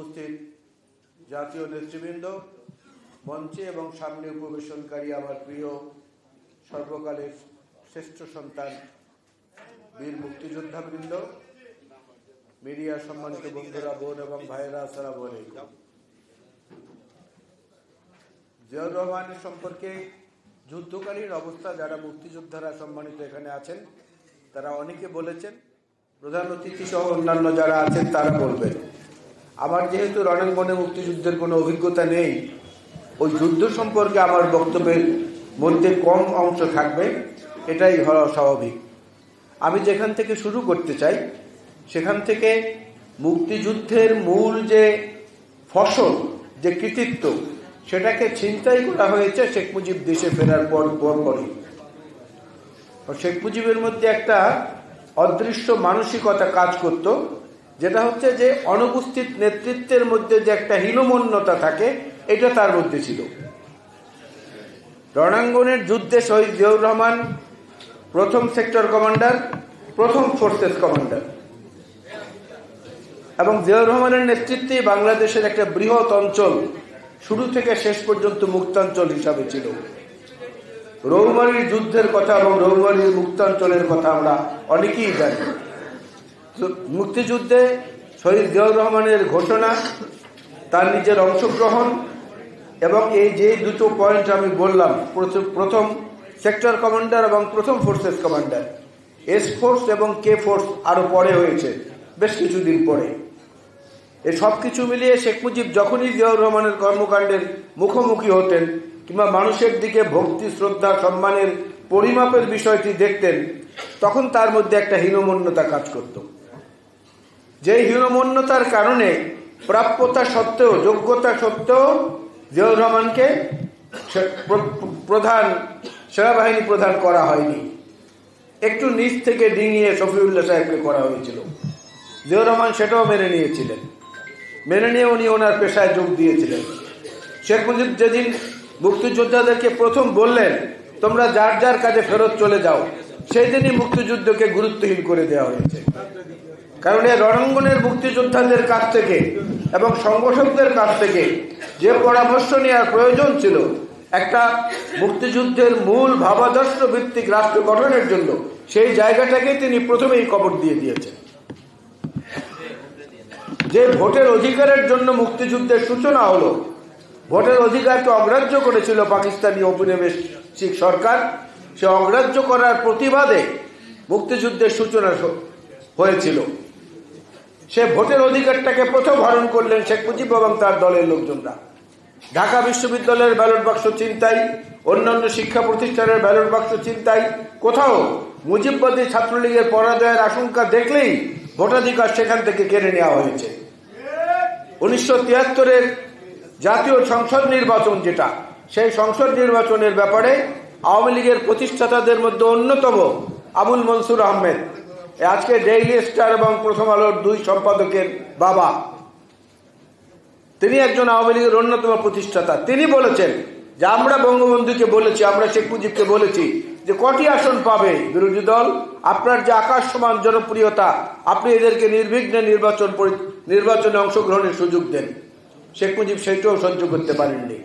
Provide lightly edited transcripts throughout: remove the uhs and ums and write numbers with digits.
উপস্থিত জাতীয় নেতৃবৃন্দ, মঞ্চে এবং সামনে উপবেশনকারী আমার প্রিয় সর্বকালের শ্রেষ্ঠ সন্তান বীর মুক্তিযোদ্ধাবৃন্দ, মিডিয়া সম্মানিত বন্ধুরা, বোন এবং ভাইয়েরা, আসসালামু আলাইকুম। জিয়াউর রহমানের সম্পর্কে যুদ্ধকালীন অবস্থা যারা মুক্তিযোদ্ধারা সম্মানিত এখানে আছেন তারা অনেকে বলেছেন, প্রধান অতিথি সহ অন্যান্য যারা আছেন তারা বলবেন। আমার যেহেতু রণাঙ্গনে মুক্তিযুদ্ধের কোনো অভিজ্ঞতা নেই, ওই যুদ্ধ সম্পর্কে আমার বক্তব্যের মধ্যে কম অংশ থাকবে, এটাই হওয়া স্বাভাবিক। আমি যেখান থেকে শুরু করতে চাই সেখান থেকে মুক্তিযুদ্ধের মূল যে ফসল, যে কৃতিত্ব, সেটাকে ছিনতাই করা হয়েছে শেখ মুজিব দেশে ফেরার পরই। শেখ মুজিবের মধ্যে একটা অদৃশ্য মানসিকতা কাজ করত, যেটা হচ্ছে যে অনুপস্থিত নেতৃত্বের মধ্যে যে একটা হীনমন্যতা থাকে, এটা তার মধ্যে ছিল। রণাঙ্গনের যুদ্ধে শহীদ জিয়াউর রহমান প্রথম সেক্টর কমান্ডার, প্রথম ফোর্সেস কমান্ডার, এবং জিয়াউর রহমানের নেতৃত্বে বাংলাদেশের একটা বৃহৎ অঞ্চল শুরু থেকে শেষ পর্যন্ত মুক্তাঞ্চল হিসাবে ছিল। রৌমারীর যুদ্ধের কথা এবং রৌমারীর মুক্তাঞ্চলের কথা আমরা অনেকেই জানি। মুক্তিযুদ্ধে শহীদ জিয়াউর রহমানের ঘোষণা, তার নিজের অংশগ্রহণ এবং এই যে দুটো পয়েন্ট আমি বললাম, প্রথম সেক্টর কমান্ডার এবং প্রথম ফোর্সেস কমান্ডার, এস ফোর্স এবং কে ফোর্স আরো পরে হয়েছে, বেশ কিছুদিন পরে। এই সব কিছু মিলিয়ে শেখ মুজিব যখনই জিয়াউর রহমানের কর্মকাণ্ডের মুখোমুখি হতেন কিংবা মানুষের দিকে ভক্তি, শ্রদ্ধা, সম্মানের পরিমাপের বিষয়টি দেখতেন, তখন তার মধ্যে একটা হীনমন্যতা কাজ করত। যে হীনমন্যতার কারণে প্রাপ্যতা সত্ত্বেও, যোগ্যতা সত্ত্বেও জিয়াউর রহমানকে প্রধান, সেনাবাহিনী প্রধান করা হয়নি। একটু নিচ থেকে ডিঙিয়ে শফিউল্লাহ সাহেবকে করা হয়েছিল। জিয়াউর রহমান সেটাও মেনে নিয়েছিলেন। মেনে নিয়ে উনি ওনার পেশায় যোগ দিয়েছিলেন। শেখ মুজিব যেদিন মুক্তিযোদ্ধাদেরকে প্রথম বললেন তোমরা যার যার কাজে ফেরত চলে যাও, সেই দিনই মুক্তিযুদ্ধকে গুরুত্বহীন করে দেওয়া হয়েছে। কারণ এই রণাঙ্গনের মুক্তিযোদ্ধাদের কাছ থেকে এবং সংগঠকদের কাছ থেকে যে পরামর্শ নেওয়ার প্রয়োজন ছিল একটা মুক্তিযুদ্ধের মূল ভাবাদর্শ ভিত্তিক রাষ্ট্র গঠনের জন্য, সেই জায়গাটাকে তিনি প্রথমেই কবর দিয়ে দিয়েছেন। যে ভোটের অধিকারের জন্য মুক্তিযুদ্ধের সূচনা হলো, ভোটের অধিকারকে অগ্রাহ্য করেছিল পাকিস্তানি ঔপনিবেশিক সরকার, সে অগ্রাহ্য করার প্রতিবাদে মুক্তিযুদ্ধের সূচনা হয়েছিল। সে ভোটের অধিকারটাকে প্রথম হরণ করলেন শেখ মুজিব এবং তার দলের লোকজনরা। ঢাকা বিশ্ববিদ্যালয়ের ব্যালট বাক্স ছিনতাই, অন্যান্য শিক্ষা প্রতিষ্ঠানের ব্যালট বাক্স ছিনতাই, কোথাও মুজিববাদী ছাত্রলীগের পরাজয়ের আশঙ্কা দেখলেই ভোটাধিকার সেখান থেকে কেড়ে নেওয়া হয়েছে। 1973-এর জাতীয় সংসদ নির্বাচন, যেটা সেই সংসদ নির্বাচনের ব্যাপারে আওয়ামী লীগের প্রতিষ্ঠাতাদের মধ্যে অন্যতম আবুল মনসুর আহমেদ, আজকে ডেইলি স্টার এবং প্রথম আলোর 2 সম্পাদকের বাবা, তিনি একজন আওয়ামী লীগের অন্যতম প্রতিষ্ঠাতা। তিনি বলেছেন যে আমরা বঙ্গবন্ধুকে বলেছি, আমরা শেখ মুজিবকে বলেছি যে কটি আসন পাবে বিরোধী দল, আপনার যে আকাশ সমান জনপ্রিয়তা, আপনি এদেরকে নির্বিঘ্নে নির্বাচনে অংশগ্রহণের সুযোগ দেন। শেখ মুজিব সেটাও সহ্য করতে পারেননি।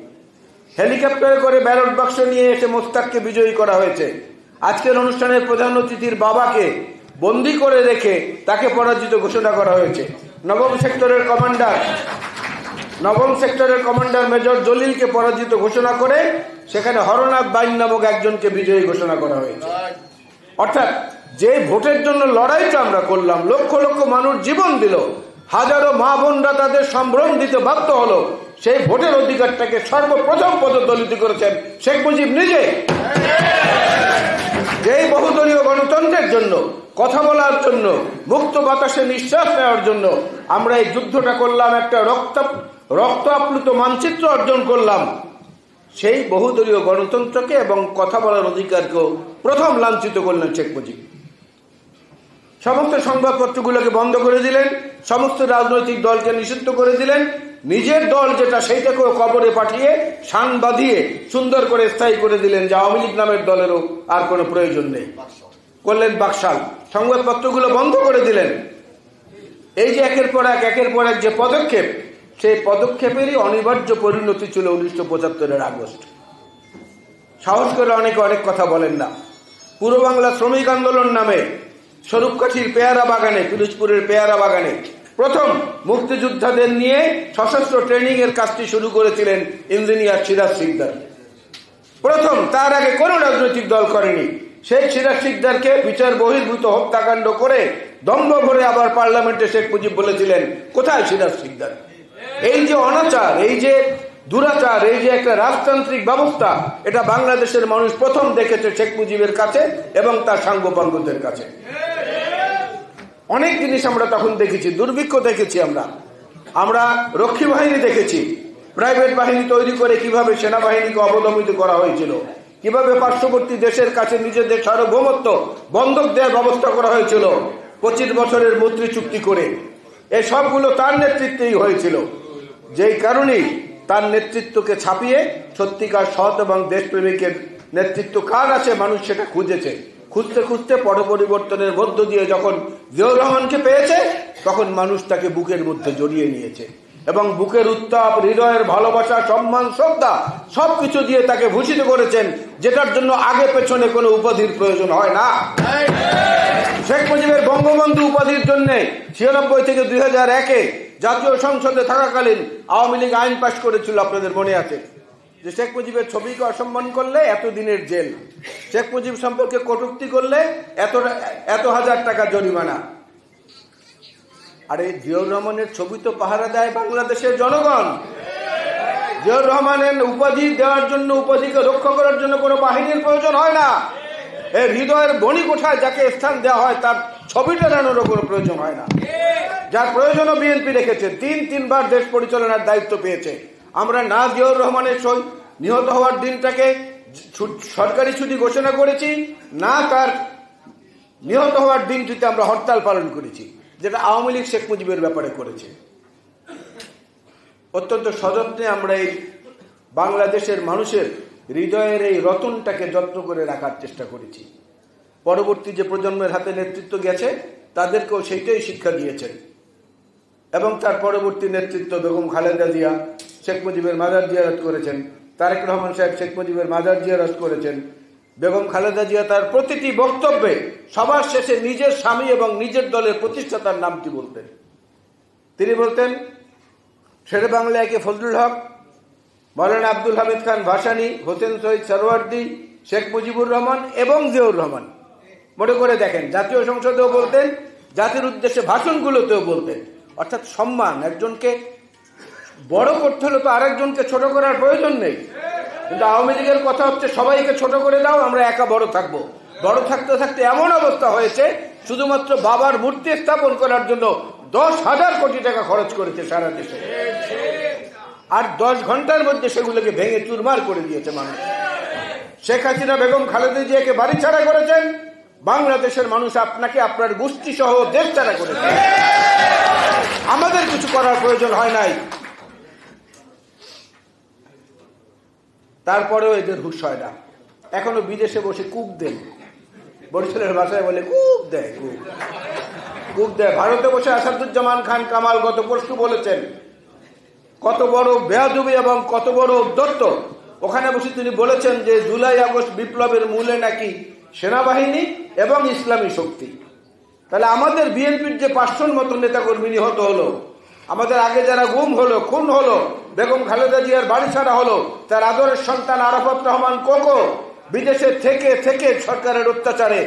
হেলিকপ্টারে করে ব্যালট বাক্স নিয়ে এসে মোস্তাককে বিজয়ী করা হয়েছে। আজকের অনুষ্ঠানের প্রধান অতিথির বাবাকে বন্দী করে রেখে তাকে পরাজিত ঘোষণা করা হয়েছে। নবম সেক্টরের কমান্ডার মেজর জলিলকে পরাজিত ঘোষণা করে সেখানে হরনাথ বাইন নামক একজনকে বিজয়ী ঘোষণা করা হয়েছে। অর্থাৎ যে ভোটের জন্য লড়াইটা আমরা করলাম, লক্ষ লক্ষ মানুষ জীবন দিল, হাজারো মা বোনরা তাদের সম্ভ্রম দিতে বাধ্য হলো, সেই ভোটের অধিকারটাকে সর্বপ্রথম পদদলিত করেছেন শেখ মুজিব নিজে। যেই বহুদলীয় গণতন্ত্রের জন্য, কথা বলার জন্য, মুক্ত বাতাসে নিঃশ্বাস নেওয়ার জন্য আমরা এই যুদ্ধটা করলাম, একটা রক্ত আপ্লুত মানচিত্র অর্জন করলাম, সেই বহুদলীয় গণতন্ত্রকে এবং কথা বলার অধিকারকেও প্রথম লাঞ্ছিত করলেন শেখ মুজিব। সমস্ত সংবাদপত্রগুলোকে বন্ধ করে দিলেন, সমস্ত রাজনৈতিক দলকে নিষিদ্ধ করে দিলেন, নিজের দল যেটা সেইটাকেও কবরে পাঠিয়ে শান বাঁধিয়ে সুন্দর করে স্থায়ী করে দিলেন যে আওয়ামী লীগ নামের দলেরও আর কোনো প্রয়োজন নেই। করলেন বাকশাল, সংবাদপত্রগুলো বন্ধ করে দিলেন। এই যে একের পর এক যে পদক্ষেপ, সেই পদক্ষেপেরই অনিবার্য পরিণতি ছিল 1975-এর আগস্ট। সাহস করে অনেকে অনেক কথা বলেন না। পূর্ব বাংলা শ্রমিক আন্দোলন নামে স্বরূপকাঠির পেয়ারা বাগানে, পিরোজপুরের পেয়ারা বাগানে প্রথম মুক্তিযোদ্ধাদের নিয়ে সশস্ত্র ট্রেনিং এর কাজটি শুরু করেছিলেন ইঞ্জিনিয়ার সিরাজ শিকদার। প্রথম, তার আগে কোন রাজনৈতিক দল করেনি। সেই সিরাজ শিকদারকে বিচার বহির্ভূত হত্যাকাণ্ড করে দম্ভ ভরে আবার পার্লামেন্টে শেখ মুজিব বলেছিলেন, কোথায় সিরাজ শিকদার? এই যে অনাচার, এই যে দুরাচার, এই যে একটা রাজতান্ত্রিক ব্যবস্থা, এটা বাংলাদেশের মানুষ প্রথম দেখেছে শেখ মুজিবের কাছে এবং তার সাঙ্গপাঙ্গদের কাছে। অনেক জিনিস আমরা তখন দেখেছি, দুর্ভিক্ষ দেখেছি, আমরা রক্ষী বাহিনী দেখেছি, প্রাইভেট বাহিনী তৈরি করে কিভাবে সেনাবাহিনীকে অবদমিত করা হয়েছিল, কিভাবে পার্শ্ববর্তী দেশের কাছে নিজেদের সার্বভৌমত্ব বন্ধক দেওয়ার ব্যবস্থা করা হয়েছিল 25 বছরের মৈত্রী চুক্তি করে। এই সবগুলো তার নেতৃত্বেই হয়েছিল। যেই কারণেই তার নেতৃত্বকে ছাপিয়ে সত্যিকার সৎ এবং দেশপ্রেমিকের নেতৃত্ব কার আছে মানুষ সেটা খুঁজেছে। খুঁজতে খুঁজতে পট পরিবর্তনের মধ্য দিয়ে যখন জিয়াউর রহমানকে পেয়েছে, তখন মানুষ তাকে বুকের মধ্যে জড়িয়ে নিয়েছে এবং বুকের উত্তাপ, হৃদয়ের ভালোবাসা, সম্মান, শ্রদ্ধা সবকিছু দিয়ে তাকে ভূষিত করেছেন, যেটার জন্য আগে পেছনে কোনো উপাধির প্রয়োজন হয় না। শেখ মুজিবের বঙ্গবন্ধু উপাধির জন্য 96 থেকে 2001-এ জাতীয় সংসদে থাকাকালীন আওয়ামী লীগ আইন পাশ করেছিল, আপনাদের মনে আছে, যে শেখ মুজিবের ছবিকে অসম্মান করলে এত দিনের জেল, শেখ মুজিব সম্পর্কে কটূক্তি করলে এত হাজার টাকা জরিমানা। আরে জিয়াউর রহমানের ছবি তো পাহারা দেয় বাংলাদেশের জনগণ। জিয়াউর রহমানের উপাধি দেওয়ার জন্য, উপাধিকে রক্ষা করার জন্য কোনো বাহিনীর প্রয়োজন হয় না। এই হৃদয়ের বনি কোঠায় যাকে স্থান দেওয়া হয় তার ছবি টানানোরও কোনো প্রয়োজন হয় না। যার প্রয়োজনও বিএনপি রেখেছে, 3-3 বার দেশ পরিচালনার দায়িত্ব পেয়েছে। আমরা না জিয়াউর রহমানের নিহত হওয়ার দিনটাকে সরকারি ছুটি ঘোষণা করেছি, না তার নিহত হওয়ার দিনটিতে আমরা হরতাল পালন করেছি, যেটা আওয়ামী লীগ শেখ মুজিবের ব্যাপারে করেছে। অত্যন্ত সযত্নে আমরা এই বাংলাদেশের মানুষের হৃদয়ের এই রতনটাকে যত্ন করে রাখার চেষ্টা করেছি। পরবর্তী যে প্রজন্মের হাতে নেতৃত্ব গেছে তাদেরকেও সেইটাই শিক্ষা দিয়েছেন এবং তার পরবর্তী নেতৃত্ব বেগম খালেদা জিয়া শেখ মুজিবের মাজার জিয়ারত করেছেন, তারেক রহমান সাহেব শেখ মুজিবের মাজার জিয়ারত করেছেন। বেগম খালেদা জিয়া তার প্রতিটি বক্তব্যে সবার শেষে নিজের স্বামী এবং নিজের দলের প্রতিষ্ঠাতার নামটি বলতেন। তিনি বলতেন শেরে বাংলা একে ফজলুল হক, মৌলানা আব্দুল হামিদ খান ভাসানী, হোসেন শহীদ সরওয়ার্দী, শেখ মুজিবুর রহমান এবং জিয়াউর রহমান। মনে করে দেখেন, জাতীয় সংসদেও বলতেন, জাতির উদ্দেশ্যে ভাষণগুলোতেও বলতেন। অর্থাৎ সম্মান, একজনকে বড় করতে হলে তো আরেকজনকে ছোট করার প্রয়োজন নেই। কিন্তু আওয়ামী লীগের কথা হচ্ছে সবাইকে ছোট করে দাও, আমরা একা বড় থাকবো। বড় থাকতে থাকতে এমন অবস্থা হয়েছে শুধুমাত্র বাবার মূর্তি স্থাপন করার জন্য 10,000 কোটি টাকা খরচ করেছে সারা দেশে, আর 10 ঘন্টার মধ্যে সেগুলোকে ভেঙে চুরমার করে দিয়েছে মানুষ। শেখ হাসিনা বেগম খালেদা জিয়াকে বাড়ি ছাড়া করেছেন, বাংলাদেশের মানুষ আপনাকে আপনার গোষ্ঠী সহ দেশ ছাড়া করেছে। আমাদের কিছু করার প্রয়োজন হয় নাই। তারপরেও এদের হুঁশ হয় না, এখনো বিদেশে বসে কূপ দেন, বরিশালের ভাষায় বলে কূপ দেয়, কূপ দেয়। ভারতে বসে আসাদুজ্জামান খান কামাল গত পরশু বলেছেন কত বড় বেয়াদবি এবং কত বড় উদ্ধত্ত। ওখানে বসে তিনি বলেছেন যে জুলাই আগস্ট বিপ্লবের মূলে নাকি সেনাবাহিনী এবং ইসলামী শক্তি। তাহলে আমাদের বিএনপির যে 500 মতো নেতাকর্মী নিহত হলো, আমাদের আগে যারা গুম হলো, খুন হলো, বেগম খালেদা জিয়ার বাড়ি ছাড়া হলো, তার আদরের সন্তান আরাফাত রহমান কোকো বিদেশে থেকে থেকে সরকারের অত্যাচারে,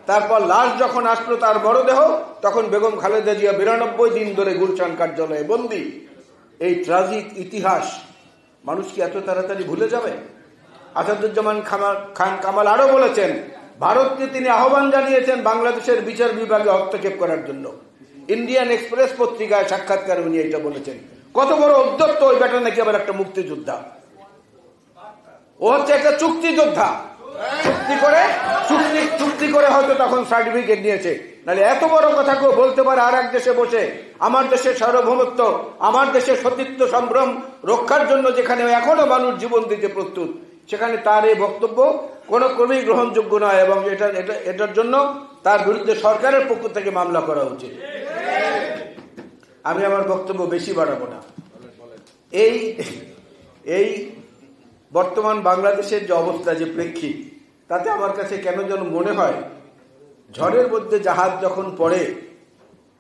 তারপর লাশ যখন আসলো তার মরদেহ, তখন বেগম খালেদা জিয়া 92 দিন ধরে গুলশান কার্যালয়ে বন্দী। এই ট্রাজিক ইতিহাস মানুষ কি এত তাড়াতাড়ি ভুলে যাবে? আসাদুজ্জামান খান কামাল আরো বলেছেন, ভারতকে তিনি আহ্বান জানিয়েছেন বাংলাদেশের বিচার বিভাগে হস্তক্ষেপ করার জন্য। ইন্ডিয়ান এক্সপ্রেস পত্রিকায় সাক্ষাৎকারে উনি এটা বলেছেন। কত বড় উদ্যত্ত ওই ব্যাটা, নাকি আবার একটা মুক্তিযোদ্ধা। ও হচ্ছে একটা চুক্তিযোদ্ধা, চুক্তি করে হয়তো তখন সার্টিফিকেট নিয়েছে, নাহলে এত বড় কথা কেউ বলতে পারে আর এক দেশে বসে? আমার দেশের সার্বভৌমত্ব, আমার দেশের সতীত্ব সম্ভ্রম রক্ষার জন্য যেখানে এখনো মানুষ জীবন দিতে প্রস্তুত, সেখানে তার এই বক্তব্য কোনো ক্রমেই গ্রহণযোগ্য নয় এবং এটার জন্য তার বিরুদ্ধে সরকারের পক্ষ থেকে মামলা করা উচিত। আমি আমার বক্তব্য বেশি বাড়াবো না, এই এই বর্তমান বাংলাদেশের যে অবস্থা, যে প্রেক্ষিত, তাতে আমার কাছে কেন যেন মনে হয় ঝড়ের মধ্যে জাহাজ যখন পড়ে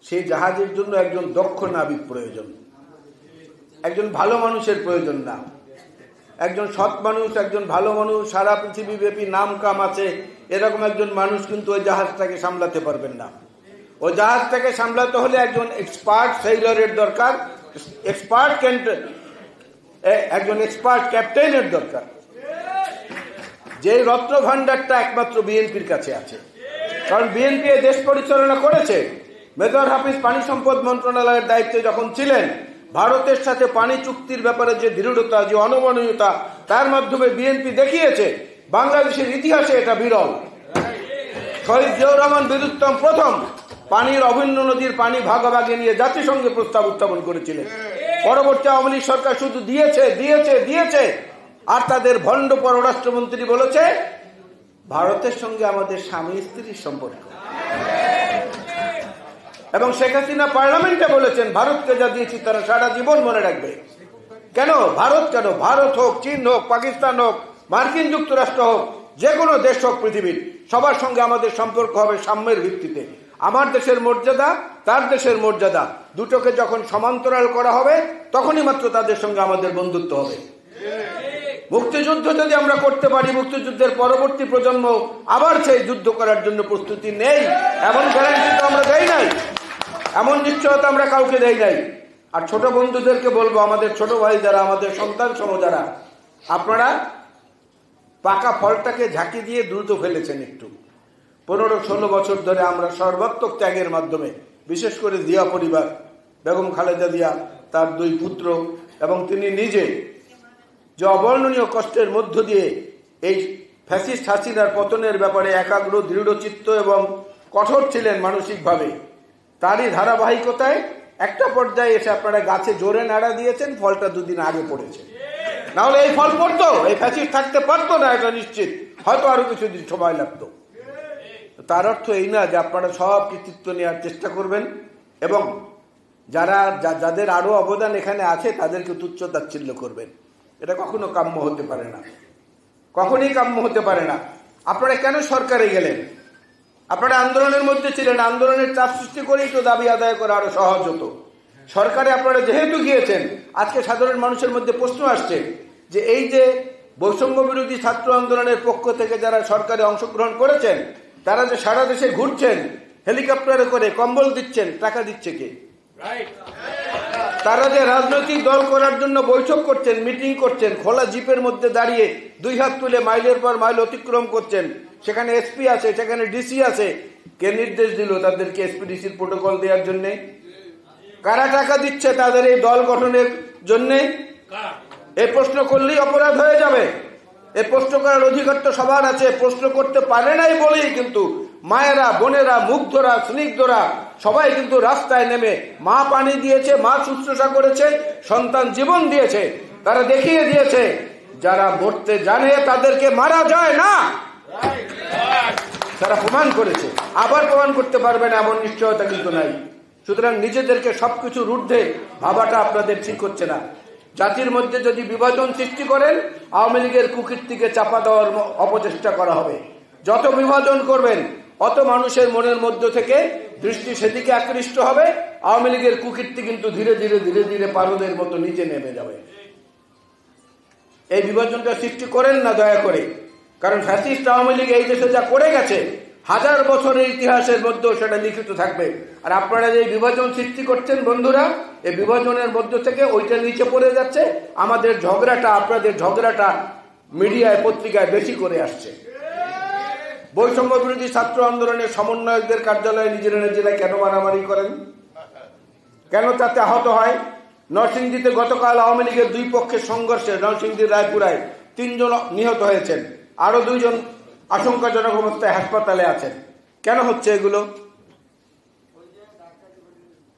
সেই জাহাজের জন্য একজন দক্ষ নাবিক প্রয়োজন, একজন ভালো মানুষের প্রয়োজন না। একজন সৎ মানুষ, একজন ভালো মানুষ, সারা পৃথিবীব্যাপী নাম কাম আছে, এরকম একজন মানুষ কিন্তু ওই জাহাজটাকে সামলাতে পারবেন না। ওই জাহাজটাকে সামলাতে হলে একজন এক্সপার্ট সেইলরের দরকার, একজন এক্সপার্ট ক্যাপ্টেনের দরকার। যে রত্ন ভান্ডারটা একমাত্র বিএনপির কাছে আছে, কারণ বিএনপি দেশ পরিচালনা করেছে। মেজর হাফিজ পানি সম্পদ মন্ত্রণালয়ের দায়িত্বে যখন ছিলেন, ভারতের সাথে পানি চুক্তির ব্যাপারে যে দৃঢ়তা, যে অনমনীয়তা, তার মাধ্যমে বিএনপি দেখিয়েছে বাংলাদেশের ইতিহাসে এটা বিরল। শহীদ জিয়াউর রহমান বীরুত্তম প্রথম পানির অভিন্ন নদীর পানি ভাগাভাগি নিয়ে জাতিসংঘে প্রস্তাব উত্থাপন করেছিলেন। পরবর্তী আওয়ামী লীগ সরকার শুধু দিয়েছে আর তাদের ভণ্ড পররাষ্ট্রমন্ত্রী বলেছে ভারতের সঙ্গে আমাদের স্বামী স্ত্রীর সম্পর্ক। এবং শেখ হাসিনা পার্লামেন্টে বলেছেন ভারতকে যা দিয়েছি তারা সারা জীবন মনে রাখবে। কেন ভারত হোক, চীন হোক, পাকিস্তান হোক, মার্কিন যুক্তরাষ্ট্র হোক, যে কোনো দেশ হোক পৃথিবীর, সবার সঙ্গে আমাদের সম্পর্ক হবে সাম্যের ভিত্তিতে। আমার দেশের মর্যাদা, তার দেশের মর্যাদা, দুটোকে যখন সমান্তরাল করা হবে তখনই মাত্র তাদের সঙ্গে আমাদের বন্ধুত্ব হবে। মুক্তিযুদ্ধ যদি আমরা করতে পারি, মুক্তিযুদ্ধের পরবর্তী প্রজন্ম আবার সেই যুদ্ধ করার জন্য প্রস্তুতি নেই, এমন গ্যারান্টি তো আমরা দেই নাই, এমন নিশ্চয়তা আমরা কাউকে দেই নাই। আর ছোট বন্ধুদেরকে বলবো, আমাদের ছোট ভাই যারা, আমাদের সন্তান সম যারা, আপনারা পাকা ফলটাকে ঝাঁকি দিয়ে দ্রুত ফেলেছেন। একটু 15-16 বছর ধরে আমরা সর্বাত্মক ত্যাগের মাধ্যমে, বিশেষ করে জিয়া পরিবার, বেগম খালেদা জিয়া, তার 2 পুত্র এবং তিনি নিজে, যে অবর্ণনীয় কষ্টের মধ্য দিয়ে এই ফ্যাসিস্ট হাসিনার পতনের ব্যাপারে একাগ্র, দৃঢ়চিত্ত এবং কঠোর ছিলেন মানসিকভাবে, তারই ধারাবাহিকতায় একটা পর্যায়ে এসে আপনারা গাছে জোরে নাড়া দিয়েছেন, ফলটা 2 দিন আগে পড়েছে। না হলে এই ফল পড়তো, এই ফ্যাসিস্ট থাকতে পারতো না, এটা নিশ্চিত। হয়তো আরো কিছুদিন সময় লাগতো। তার অর্থ এই না যে আপনারা সব কৃতিত্ব নেওয়ার চেষ্টা করবেন এবং যাদের আরো অবদান এখানে আছে তাদেরকে তুচ্ছ তাচ্ছিল্য করবেন। এটা কখনো কাম্য হতে পারে না, কখনই কাম্য হতে পারে না। আপনারা কেন সরকারে গেলেন? আপনারা আন্দোলনের মধ্যে ছিলেন, আন্দোলনের চাপ সৃষ্টি করেই তো দাবি আদায় করা আরো সহজ হতো। সরকারে আপনারা যেহেতু গিয়েছেন, আজকে সাধারণ মানুষের মধ্যে প্রশ্ন আসছে যে এই যে বৈষম্য বিরোধী ছাত্র আন্দোলনের পক্ষ থেকে যারা সরকারে অংশগ্রহণ করেছেন, তারা যে সারা দেশে ঘুরছেন, হেলিকপ্টারে করে কম্বল দিচ্ছেন, টাকা দিচ্ছে কে? তারা যে রাজনৈতিক দল করার জন্য বৈঠক করছেন, মিটিং করছেন, খোলা জিপের মধ্যে দাঁড়িয়ে 2 হাত তুলে মাইলের পর মাইল অতিক্রম করছেন, সেখানে এসপি আছে, সেখানে ডিসি আছে, কে নির্দেশ দিল তাদেরকে এসপিডিসির প্রোটোকল দেওয়ার জন্য? কারা টাকা দিচ্ছে তাদের এই দল গঠনের জন্য? এই প্রশ্ন করলেই অপরাধ হয়ে যাবে। এই প্রশ্ন করার অধিকার তো সবার আছে। প্রশ্ন করতে পারে নাই বলেই কিন্তু মায়েরা, বোনেরা, মুগ্ধরা, স্নিগ্ধরা সবাই কিন্তু রাস্তায় নেমে মা পানি দিয়েছে, মা শুশ্রূষা করেছে, সন্তান জীবন দিয়েছে। তারা দেখিয়ে দিয়েছে যারা মরতে জানে তাদেরকে মারা যায় না, তারা প্রমাণ করেছে। আবার প্রমাণ করতে পারবে না এমন নিশ্চয়তা কিন্তু নাই। সুতরাং নিজেদেরকে সবকিছুর ঊর্ধ্বে ভাবাটা আপনাদের ঠিক হচ্ছে না। জাতির মধ্যে যদি বিভাজন সৃষ্টি করেন, আওয়ামী লীগের কুকীর্তিকে চাপা দেওয়ার অপচেষ্টা করা হবে। যত বিভাজন করবেন অত মানুষের মনের মধ্য থেকে দৃষ্টি সেদিকে আকৃষ্ট হবে। আওয়ামী লীগের কুকীর্তি কিন্তু ধীরে ধীরে পারদের মতো নিচে নেমে যাবে। এই বিভাজনটা সৃষ্টি করেন না দয়া করে, কারণ ফ্যাসিস্ট আওয়ামী লীগ এই দেশে যা করে গেছে 1000 বছরের ইতিহাসের মধ্যেও সেটা লিখিত থাকবে। আর আপনারা যে বিভাজন সৃষ্টি করছেন বন্ধুরা, এই বিভাজনের মধ্য থেকে ওইটা নিচে পড়ে যাচ্ছে। আমাদের ঝগড়াটা, আপনাদের ঝগড়াটা মিডিয়ায়, পত্রিকায় বেশি করে আসছে। বৈষম্য বিরোধী ছাত্র আন্দোলনের সমন্বয়কদের কার্যালয়ে নিজেরা কেন মারামারি করেন? কেন তাতে আহত হয়? নরসিংদীতে গতকাল আওয়ামী লীগের 2 পক্ষের সংঘর্ষে নরসিংদীর রায়পুরায় 3 জন নিহত হয়েছেন, আরো 2 জন আশঙ্কাজনক অবস্থায় হাসপাতালে আছেন। কেন হচ্ছে এগুলো?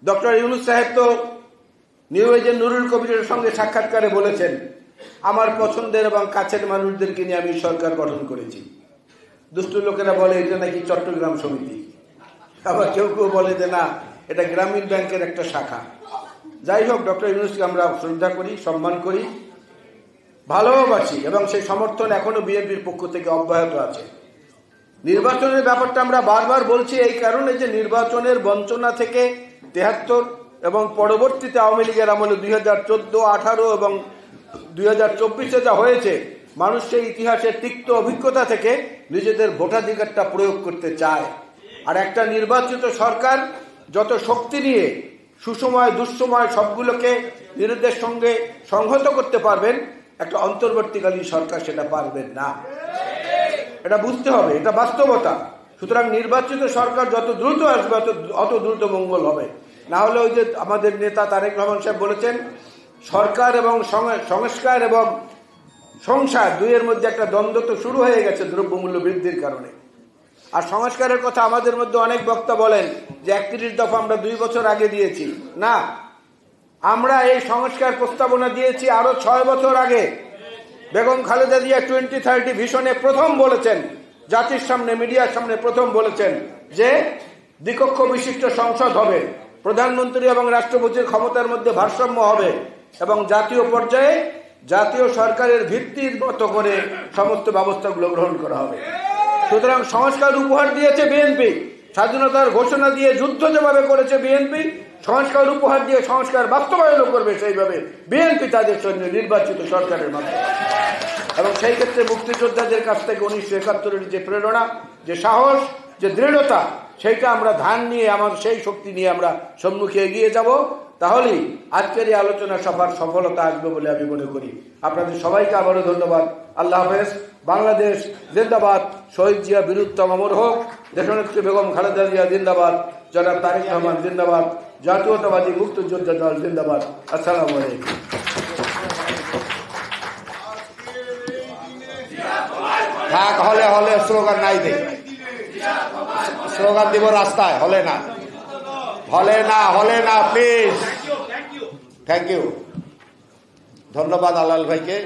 ডক্টর ইউনূস সাহেব তো নিউ এজেন্ট নুরুল কবিরের সঙ্গে সাক্ষাৎকারে বলেছেন, আমার পছন্দের এবং কাছের মানুষদেরকে নিয়ে আমি সরকার গঠন করেছি। দুষ্টু লোকেরা বলে এটা নাকি চট্টগ্রাম সমিতি, আবার কেউ বলে যে না, এটা গ্রামীণ ব্যাংকের একটা শাখা। যাই হোক, ডক্টর ইউনূসকে আমরা শ্রদ্ধা করি, সম্মান করি, ভালোবাসি এবং সেই সমর্থন এখনো বিএনপির পক্ষ থেকে অব্যাহত আছে। নির্বাচনের ব্যাপারটা আমরা বারবার বলছি এই কারণে যে নির্বাচনের বঞ্চনা থেকে ৭৩ এবং পরবর্তীতে আওয়ামী লীগের আমলে 2014, 18 এবং 2024-এ যা হয়েছে, মানুষ সেই ইতিহাসের তিক্ত অভিজ্ঞতা থেকে নিজেদের ভোটাধিকারটা প্রয়োগ করতে চায়। আর একটা নির্বাচিত সরকার যত শক্তি নিয়ে সুসময় দুঃসময় সবগুলোকে নিজেদের সঙ্গে সংহত করতে পারবেন, একটা অন্তর্বর্তীকালীন সরকার সেটা পারবেন না। এটা বুঝতে হবে, এটা বাস্তবতা। সুতরাং নির্বাচিত সরকার যত দ্রুত আসবে অত দ্রুত মঙ্গল হবে। না হলে ওই যে আমাদের নেতা তারেক রহমান সাহেব বলেছেন, সরকার এবং সংস্কার এবং সংসার দুইয়ের মধ্যে একটা দ্বন্দ্ব তো শুরু হয়ে গেছে দ্রব্যমূল্য বৃদ্ধির কারণে। আর সংস্কারের কথা আমাদের মধ্যে অনেক বক্তা বলেন যে 31 দফা আমরা 2 বছর আগে দিয়েছি। না, আমরা এই সংস্কার প্রস্তাবনা দিয়েছি আরো 6 বছর আগে। বেগম খালেদা জিয়া 2030 ভিশনে প্রথম বলেছেন, জাতির সামনে, মিডিয়ার সামনে প্রথম বলেছেন যে দ্বিকক্ষ বিশিষ্ট সংসদ হবে, প্রধানমন্ত্রী এবং রাষ্ট্রপতির ক্ষমতার মধ্যে ভারসাম্য হবে এবং জাতীয় পর্যায়ে জাতীয় সরকারের ভিত্তির মতো করে সমস্ত ব্যবস্থাগুলো গ্রহণ করা হবে। সুতরাং সংস্কার উপহার দিয়েছে বিএনপি, স্বাধীনতার ঘোষণা দিয়ে যুদ্ধ যেভাবে করেছে বিএনপি, সংস্কার উপহার দিয়ে সংস্কার বাস্তবায়ন করবে সেইভাবে বিএনপি তাদের সঙ্গে নির্বাচিত সরকারের মাধ্যমে। এবং সেই ক্ষেত্রে মুক্তিযোদ্ধাদের কাছ থেকে 1971-এর যে প্রেরণা, যে সাহস, যে দৃঢ়তা, সেইটা আমরা ধান নিয়ে, আমার সেই শক্তি নিয়ে আমরা সম্মুখে এগিয়ে যাব। তাহলেই আজকের এই আলোচনা সভার সফলতা আসবে বলে আমি মনে করি। আপনাদের সবাইকে আবারও ধন্যবাদ। আল্লাহ হাফেজ। বাংলাদেশ জিন্দাবাদ। শহীদ জিয়া বীরুত্তম অমর হোক। দেশনেত্রী বেগম খালেদা জিয়া জিন্দাবাদ। জনাব তারেক রহমান জিন্দাবাদ। জাতীয়তাবাদী মুক্তিযোদ্ধা দল জিন্দাবাদ। আসসালামু আলাইকুম। থাক, হলে হলে স্লোগান নাই দেখ, স্লোগান দিব রাস্তায়, হলে না, হলে না, হলে না, প্লিজ। থ্যাংক ইউ, ধন্যবাদ আলাল ভাইকে।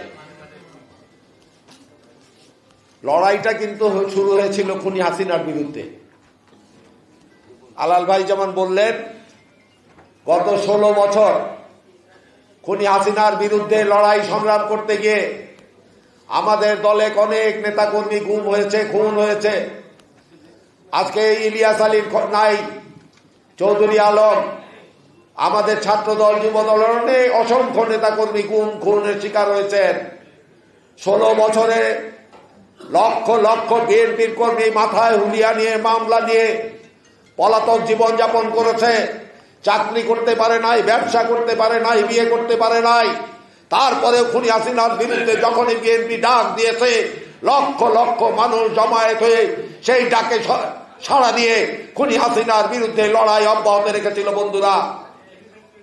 লড়াইটা কিন্তু শুরু হয়েছিল খুনি হাসিনার বিরুদ্ধে। আলাল ভাই যেমন বললেন, গত 16 বছর খুনি হাসিনার বিরুদ্ধে লড়াই সংগ্রাম করতে গিয়ে আমাদের দলে অনেক নেতাকর্মী গুম হয়েছে, খুন হয়েছে। আজকে ইলিয়াস আলীর নাই, চৌধুরী আলম, আমাদের ছাত্রদল, যুবদলের অনেক অসংখ্য নেতাকর্মী গুম খুনের শিকার হয়েছেন। 16 বছরে লক্ষ লক্ষ বিএনপির কর্মী মাথায় হুলিয়া নিয়ে, মামলা নিয়ে পলাতক জীবন যাপন করেছে। চাকরি করতে পারে নাই, ব্যবসা করতে পারে নাই, বিয়ে করতে পারে নাই। তারপরেও খুনি হাসিনার বিরুদ্ধে যখনই বিএনপি ডাক দিয়েছে, লক্ষ লক্ষ মানুষ জমায়েত হয়ে সেই ডাকে সাড়া দিয়ে খুনি হাসিনার বিরুদ্ধে লড়াই অব্যাহত রেখেছিল বন্ধুরা।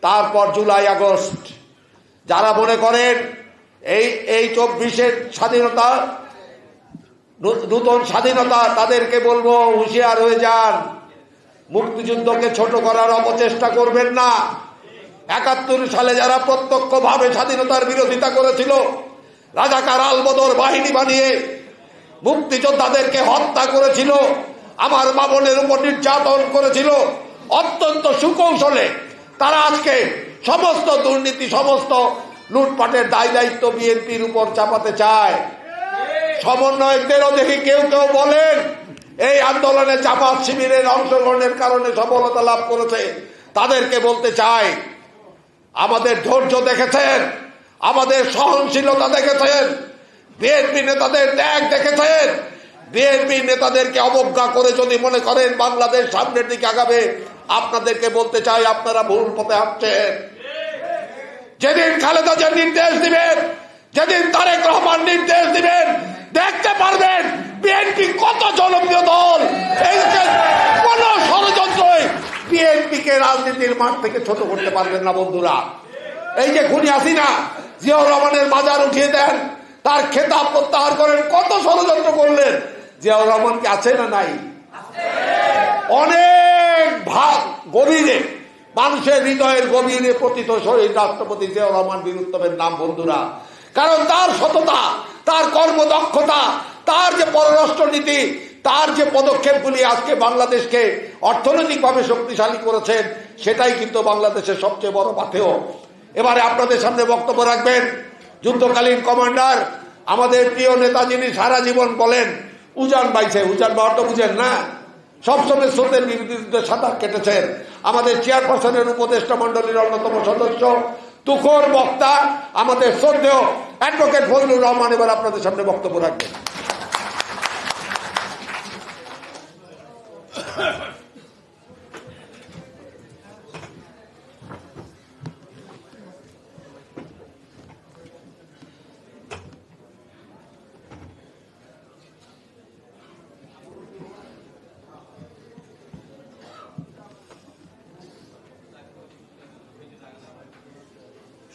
তারপর জুলাই আগস্ট, যারা মনে করেন এই 24-এর স্বাধীনতা নূতন স্বাধীনতা, তাদেরকে বলবো হুঁশিয়ার হয়ে যান। মুক্তিযুদ্ধকে ছোট করার অপচেষ্টা করবেন না। 71 সালে যারা প্রত্যক্ষভাবে স্বাধীনতার বিরোধিতা করেছিল, রাজাকার আলবদর বাহিনী বানিয়ে মুক্তিযোদ্ধাদেরকে হত্যা করেছিল, আমার মা বোনের উপর নির্যাতন করেছিল, অত্যন্ত সুকৌশলে তারা আজকে সমস্ত দুর্নীতি, সমস্ত লুটপাটের দায় দায়িত্ব বিএনপির উপর চাপাতে চায়। সমন্বয়কদেরও দেখি কেউ কেউ বলেন এই আন্দোলনে জামাত শিবিরের অংশগ্রহণের কারণে সফলতা লাভ করেছে। তাদেরকে বলতে চাই, আমাদের ধৈর্য দেখেছেন, আমাদের সহনশীলতা দেখেছেন, বিএনপি নেতাদের ত্যাগ দেখেছেন। বিএনপি নেতাদেরকে অবজ্ঞা করে যদি মনে করেন বাংলাদেশ সামনের দিকে আগাবে, আপনাদেরকে বলতে চাই আপনারা ভুল পথে হাঁটছেন। যেদিন খালেদা জিয়া নির্দেশ দিবেন, যেদিন তারেক রহমান নির্দেশ দিবেন, দেখতে পারবেন বিএনপি কত জনপ্রিয় দল। এই কোন ষড়যন্ত্রই বিএনপিকে রাজনীতির মাঠ থেকে ছোট করতে পারবেন না বন্ধুরা। এই যে খুনি হাসিনা জিয়াউর রহমানের মাজার উঠিয়ে দেন, তার খেতাব প্রত্যাহার করেন, কত ষড়যন্ত্র করলেন। জিয়াউর রহমান কি আছে না নাই? অনেক গভীরে, মানুষের হৃদয়ের গভীরে পতিত শহীদ রাষ্ট্রপতি জিয়াউর রহমান বীরুত্তমের নাম বন্ধুরা। কারণ তার সততা, তার কর্মদক্ষতা, তার যে পররাষ্ট্র নীতি, তার যে পদক্ষেপগুলি আজকে বাংলাদেশকে অর্থনৈতিকভাবে শক্তিশালী করেছেন, সেটাই কিন্তু বাংলাদেশের সবচেয়ে বড় পাথেয়। এবারে আপনাদের সামনে বক্তব্য রাখবেন যুদ্ধকালীন কমান্ডার, আমাদের প্রিয় নেতা, যিনি সারা জীবন বলেন উজান বাইছে, উজান বা অর্থ বুঝেন না, সবসময় স্রোতের বিরুদ্ধে সাঁতার কেটেছেন, আমাদের চেয়ারপারসনের উপদেষ্টা মন্ডলীর অন্যতম সদস্য, তুখোর বক্তা, আমাদের শ্রদ্ধেয় অ্যাডভোকেট ফজলুর রহমান এবার আপনাদের সামনে বক্তব্য রাখবেন।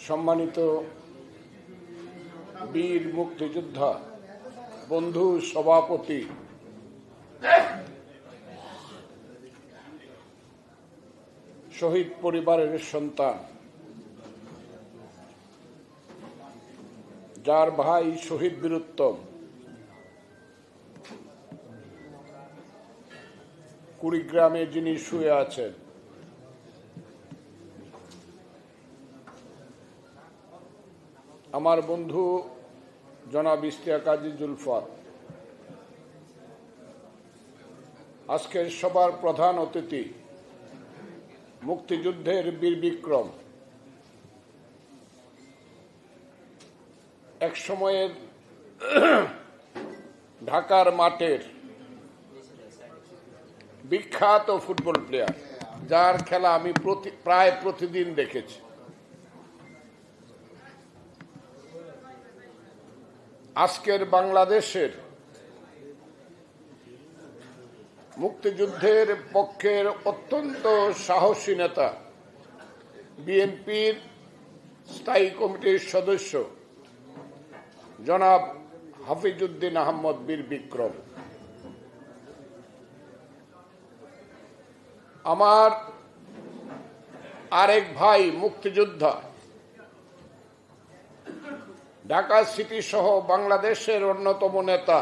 সম্মানিত বীর মুক্তিযোদ্ধা বন্ধু সভাপতি, শহীদ পরিবারের সন্তান, যার ভাই শহীদ বীরুত্তম কুড়িগ্রামে যিনি শুয়ে আছেন, আমার বন্ধু জনাব ইশতিয়াক কাজী জুলফাত, আজকের সবার প্রধান অতিথি মুক্তিযুদ্ধের বীর বিক্রম, এক সময়ের ঢাকার মাঠের বিখ্যাত ফুটবল প্লেয়ার, যার খেলা আমি প্রায় প্রতিদিন দেখেছি, আজকের বাংলাদেশের মুক্তিযুদ্ধের পক্ষের অত্যন্ত সাহসী নেতা, বিএনপির স্থায়ী কমিটির সদস্য জনাব হাফিজউদ্দিন আহমদ বীর বিক্রম। আমার আরেক ভাই মুক্তিযোদ্ধা, ঢাকা সিটি সহ বাংলাদেশের অন্যতম নেতা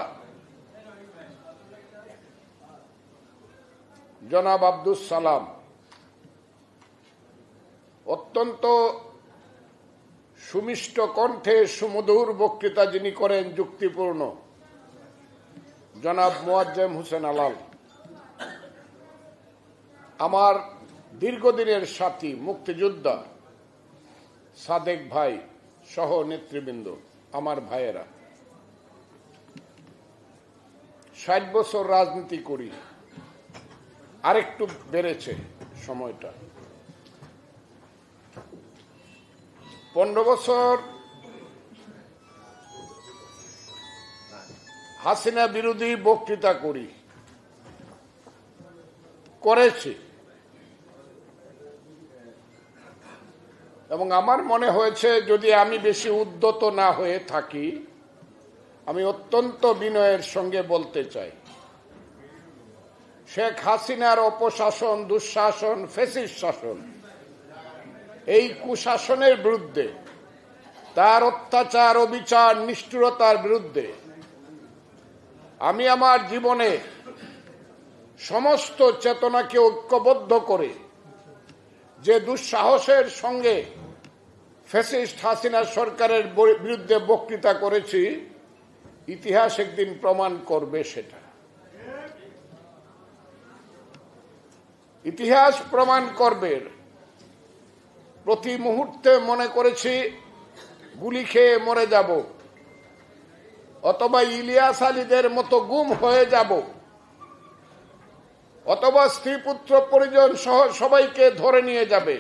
জনাব আব্দুস সালাম, অত্যন্ত সুমিষ্ট কণ্ঠে সুমধুর বক্তৃতা যিনি করেন, যুক্তিপূর্ণ, জনাব মোয়াজ্জেম হোসেন আলাল, আমার দীর্ঘদিনের সাথী মুক্তিযোদ্ধা সাদেক ভাই সহ নেতৃবৃন্দ, আমার ভাইয়েরা, 60 বছর রাজনীতি করি, আরেকটু বেড়েছে সময়টা, 15 বছর হাসিনা বিরোধী বক্তৃতা করেছি এবং আমার মনে হয়েছে যদি আমি বেশি উদ্যত না হয়ে থাকি, আমি অত্যন্ত বিনয়ের সঙ্গে বলতে চাই, শেখ হাসিনার অপশাসন, দুঃশাসন, ফ্যাসিস্ট শাসন, এই কুশাসনের বিরুদ্ধে, তার অত্যাচার, অবিচার, নিষ্ঠুরতার বিরুদ্ধে আমি আমার জীবনে সমস্ত চেতনাকে ঐক্যবদ্ধ করে যে দুঃসাহসের সঙ্গে ফ্যাসিস্ট হাসিনা সরকারের বিরুদ্ধে বক্তৃতা করেছি, ইতিহাস একদিন প্রমাণ করবে সেটা। ইতিহাস প্রমাণ করবে। প্রতি মুহূর্তে মনে করেছি গুলি খেয়ে মরে যাব, অথবা ইলিয়াস আলীদের মতো গুম হয়ে যাব, অথবা স্ত্রী পুত্র পরিজন সহ সবাইকে ধরে নিয়ে যাবে।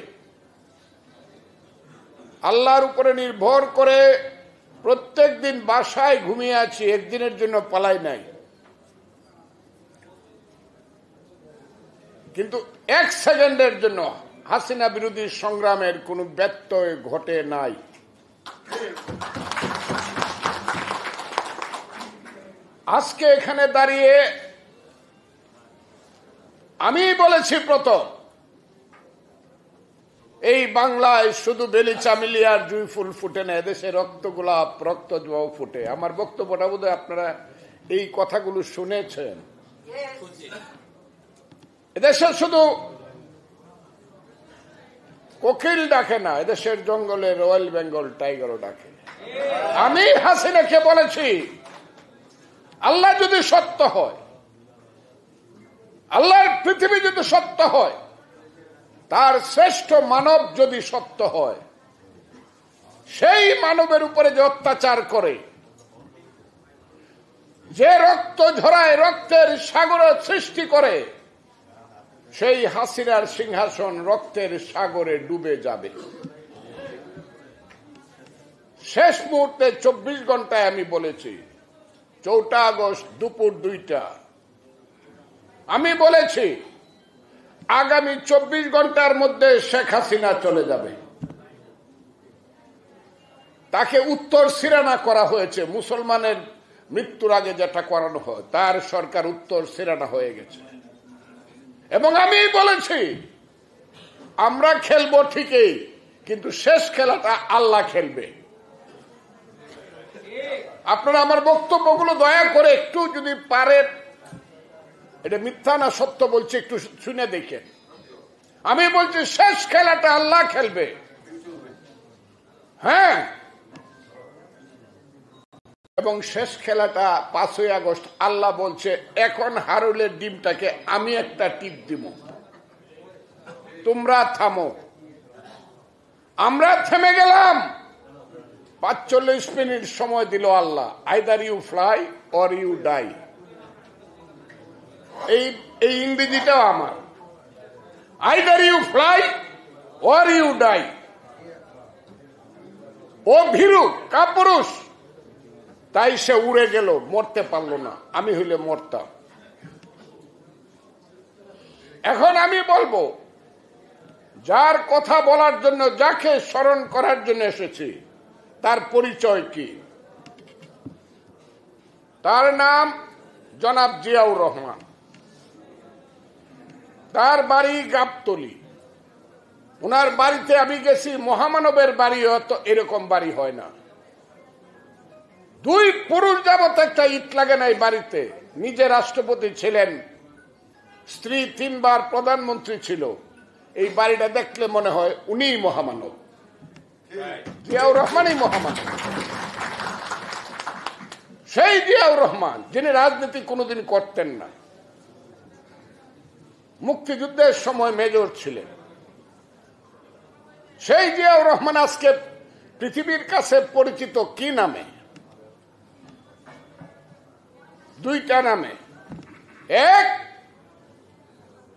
আল্লাহর উপরে নির্ভর করে প্রত্যেক দিন বাসায় ঘুমিয়ে আছি, একদিনের জন্য পালাই নাই। কিন্তু 1 সেকেন্ডের জন্য হাসিনা বিরোধী সংগ্রামের কোনো ব্যত্যয় ঘটে নাই। আজকে এখানে দাঁড়িয়ে আমি বলেছি প্রথম, এই বাংলায় শুধু বেলি চামেলি আর জুঁই ফুল ফুটে না, এদেশে রক্ত গোলাপ, রক্ত জবাও ফুটে। আমার বক্তব্যটা বোধহয় আপনারা এই কথাগুলো শুনেছেন। এদেশে শুধু কোকিল ডাকে না, এদেশের জঙ্গলে রয়্যাল বেঙ্গল টাইগারও ডাকে। আমি হাসিনাকে বলেছি, আল্লাহ যদি সত্য হয়, আল্লাহর পৃথিবী যদি সত্য হয়, তার শ্রেষ্ঠ মানব যদি সত্য হয়, সেই মানবের উপরে যে অত্যাচার করে, যে রক্ত ঝরায়, রক্তের সাগর সৃষ্টি করে, সেই হাসিনার সিংহাসন রক্তের সাগরে ডুবে যাবে। শেষ মুহূর্তে 24 ঘন্টায় আমি বলেছি, 4 আগস্ট দুপুর 2টা আমি বলেছি আগামী 24 ঘন্টার মধ্যে শেখ হাসিনা চলে যাবে। তাকে উত্তর সিরানা করা হয়েছে, মুসলমানের মৃত্যুর আগে যেটা করানো হয়, তার সরকার উত্তর সিরানা হয়ে গেছে। এবং আমি বলেছি আমরা খেলবো ঠিকই, কিন্তু শেষ খেলাটা আল্লাহ খেলবে। আপনারা আমার বক্তব্যগুলো দয়া করে একটু যদি পারেন, এটা মিথ্যা না সত্য বলছি, একটু শুনে দেখেন। আমি বলছি শেষ খেলাটা আল্লাহ খেলবে। হ্যাঁ, এবং শেষ খেলাটা 5ই আগস্ট। আল্লাহ বলছে এখন হারুলের ডিমটাকে আমি একটা টিপ দিব, তোমরা থামো। আমরা থেমে গেলাম। 45 মিনিট সময় দিল Allah, either you fly or you die. এই ইংরেজিটাও আমার, either you fly or you die. ও ভীরু কাপুরুষ, তাই সে উড়ে গেল, মরতে পারল না। আমি হইলে মরতাম। এখন আমি বলবো, যার কথা বলার জন্য, যাকে স্মরণ করার জন্য এসেছি, তার পরিচয় কি? তার নাম জনাব জিয়াউর রহমান। তার বাড়ি গাবতলী। ওনার বাড়িতে আমি গেছি, মহামানবের বাড়ি হয়তো এরকম বাড়ি হয় না। 2 পুরুষ যাবত একটা ইট লাগে না এই বাড়িতে। নিজে রাষ্ট্রপতি ছিলেন, স্ত্রী 3 বার প্রধানমন্ত্রী ছিল। এই বাড়িটা দেখলে মনে হয় উনিই মহামানব, জিয়াউর রহমানই মহামানব। সেই জিয়াউর রহমান যিনি রাজনীতি কোনোদিন করতেন না, মুক্তিযুদ্ধের সময় মেজর ছিলেন। সেই জিয়াউর রহমান আজকে পৃথিবীর কাছে পরিচিত কি নামে? 2টা নামে। 1,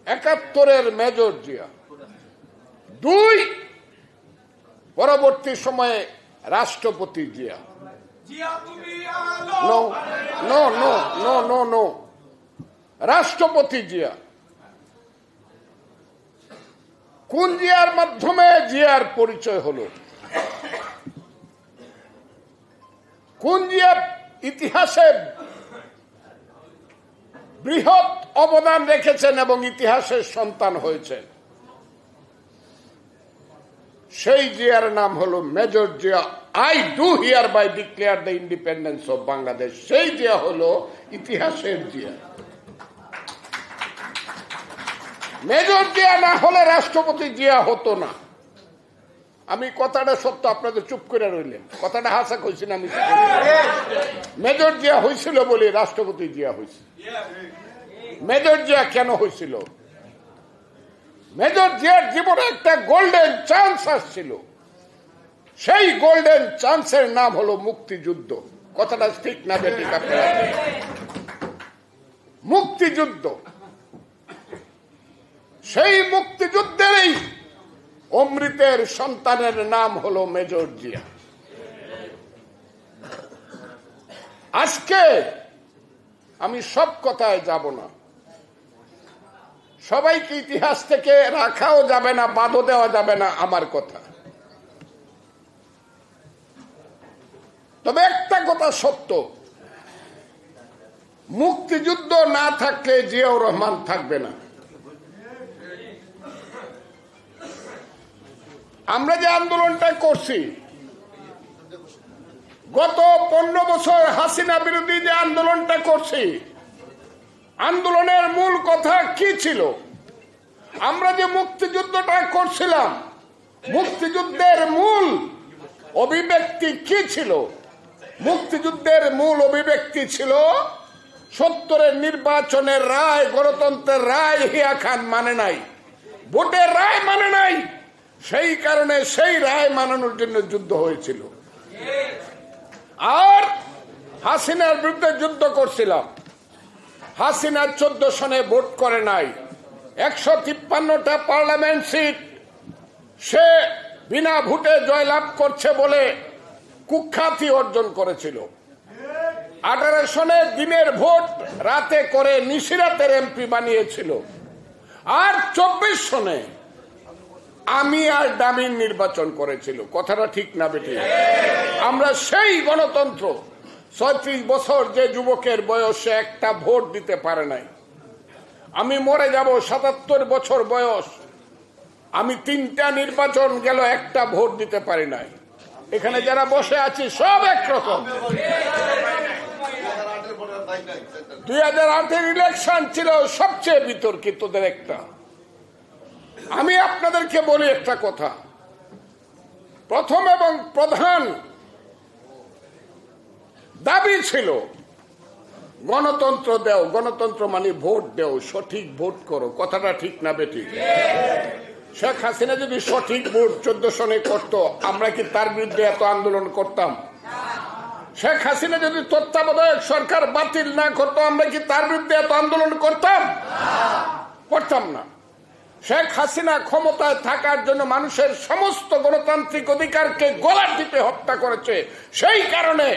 71-এর মেজর জিয়া। 2, পরবর্তী সময়ে রাষ্ট্রপতি Zia. No no no no no no, রাষ্ট্রপতি জিয়া। কোন জিয়ার মাধ্যমে জিয়ার পরিচয় হলো? কোন জিয়া ইতিহাসে বৃহৎ অবদান রেখেছেন এবং ইতিহাসের সন্তান হয়েছেন? সেই জিয়ার নাম হলো major Zia. I do hereby declare the independence of Bangladesh. সেই জিয়া হলো ইতিহাসের জিয়া। মেজর জিয়া না হলে রাষ্ট্রপতি জিয়া হতো না। আমি কথাটা সত্য, আপনাদের চুপ করে রইলেন। কথাটা হাসা কইছি না, আমি মেজর জিয়া হয়েছিল বলে রাষ্ট্রপতি জিয়া হয়েছে। মেজর জিয়া কেন হয়েছিল? মেজর জিয়ার জীবনে একটা গোল্ডেন চান্স আসছিল। সেই গোল্ডেন চান্সের নাম হলো মুক্তিযুদ্ধ। কথাটা ঠিক না বেঠিক আপনারা? মুক্তিযুদ্ধ। সেই মুক্তিযুদ্ধেরই অমৃতের সন্তানের নাম হলো মেজর জিয়া। আজকে আমি সব কথায় যাব না, সবাইকে ইতিহাস থেকে রাখাও যাবে না, বাধা দেওয়া যাবে না আমার কথা। তবে একটা কথা সত্য, মুক্তিযুদ্ধ না থাকলে জিয়াউর রহমান থাকবে না। আমরা যে আন্দোলনটা করছি, গত 15 বছর হাসিনা বিরোধী যে আন্দোলনটা করছি, আন্দোলনের মূল কথা কি ছিল? আমরা যে মুক্তিযুদ্ধটা করছিলাম, মুক্তিযুদ্ধের মূল অভিব্যক্তি কি ছিল? মুক্তিযুদ্ধের মূল অভিব্যক্তি ছিল ৭০-এর নির্বাচনের রায়, গণতন্ত্রের রায় হিয়া খান মানে নাই, ভোটের রায় মানে নাই। সেই কারণে সেই রায় মানানোর জন্য যুদ্ধ হয়েছিল। আর হাসিনার বিরুদ্ধে যুদ্ধ করছিলাম। হাসিনা 14 সনে ভোট করে নাই, 153টা পার্লামেন্ট সিট সে বিনা ভোটে জয়লাভ করছে বলে কুখ্যাতি অর্জন করেছিল। 18 সনে দিনের ভোট রাতে করে নিশিরাতের এমপি বানিয়েছিল। আর 24 সনে আমি আর ডামিন নির্বাচন করেছিল। কথাটা ঠিক না বেঠিক? আমরা সেই গণতন্ত্র, 36 বছর যে যুবকের বয়সে একটা ভোট দিতে পারে নাই। আমি মরে যাব, 77 বছর বয়স, আমি 3টা নির্বাচন গেল, একটা ভোট দিতে পারি নাই। এখানে যারা বসে আছি সব একরকম। 2008-এর ইলেকশন ছিল সবচেয়ে বিতর্কিতদের একটা। আমি আপনাদেরকে বলি একটা কথা, প্রথম এবং প্রধান দাবি ছিল গণতন্ত্র দেও। গণতন্ত্র মানে ভোট দেও, সঠিক ভোট করো। কথাটা ঠিক না বেঠিক? শেখ হাসিনা যদি সঠিক ভোট 14 সনে করতো, আমরা কি তার বিরুদ্ধে এত আন্দোলন করতাম? শেখ হাসিনা যদি তত্ত্বাবধায়ক সরকার বাতিল না করতো, আমরা কি তার বিরুদ্ধে এত আন্দোলন করতাম? করতাম না। শেখ হাসিনা ক্ষমতায় থাকার জন্য মানুষের সমস্ত গণতান্ত্রিক অধিকারকে গলা টিপে হত্যা করেছে। সেই কারণে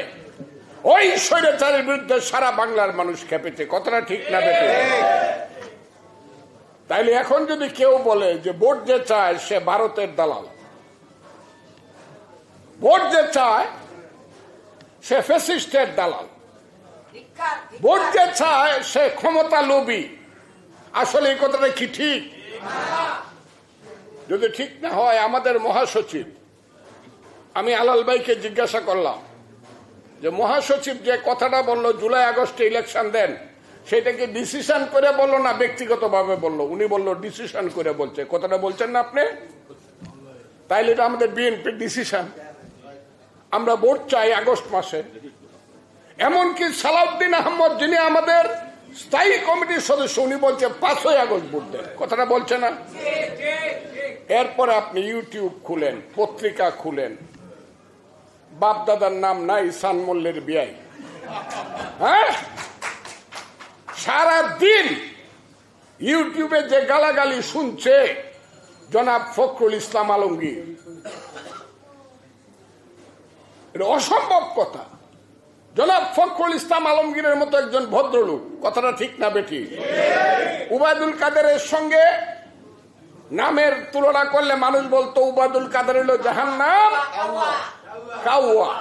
ওই স্বৈরাচারের বিরুদ্ধে সারা বাংলার মানুষ খেপেছে। কথাটা ঠিক না বেঠিক? তাইলে এখন যদি কেউ বলে যে ভোট যে চায় সে ভারতের দালাল, ভোট যে চায় সে ফ্যাসিস্টের দালাল, ভোট যে চায় সে ক্ষমতা লোভী, আসলে এই কথাটা কি ঠিক? যদি ঠিক না হয়, আমাদের মহাসচিব, আমি আলাল ভাইকে জিজ্ঞাসা করলাম যে মহাসচিব যে কথাটা বললো জুলাই আগস্টে ইলেকশন দেন, সেটা কি ডিসিশন করে বললো না ব্যক্তিগতভাবে বললো? উনি বললো ডিসিশন করে বলছে। কথাটা বলছেন না আপনি? তাইলে এটা আমাদের বিএনপির ডিসিশন। আমরা ভোট চাই আগস্ট মাসে। এমনকি সালাউদ্দিন আহমদ, যিনি আমাদের স্থায়ী কমিটির সদস্য, উনি বলছে 5ই আগস্ট ভোট দেন। কথাটা বলছে না? এরপরে আপনি ইউটিউব খুলেন, পত্রিকা খুলেন, বাপ দাদার নাম নাই, সান মল্লের বিয়াই। হ্যাঁ, সারা দিন ইউটিউবে যে গালাগালি শুনছে জনাব ফখরুল ইসলাম আলমগীর, এটা অসম্ভব কথা। জনাব ফখরুল ইসলাম আলমগীরের মতো একজন ভদ্রলোক, কথাটা ঠিক না বেঠিক? উবায়দুল কাদেরের সঙ্গে নামের তুলনা করলে মানুষ বলতো উবায়দুল কাদের হলো জাহান্নাম কাউয়া।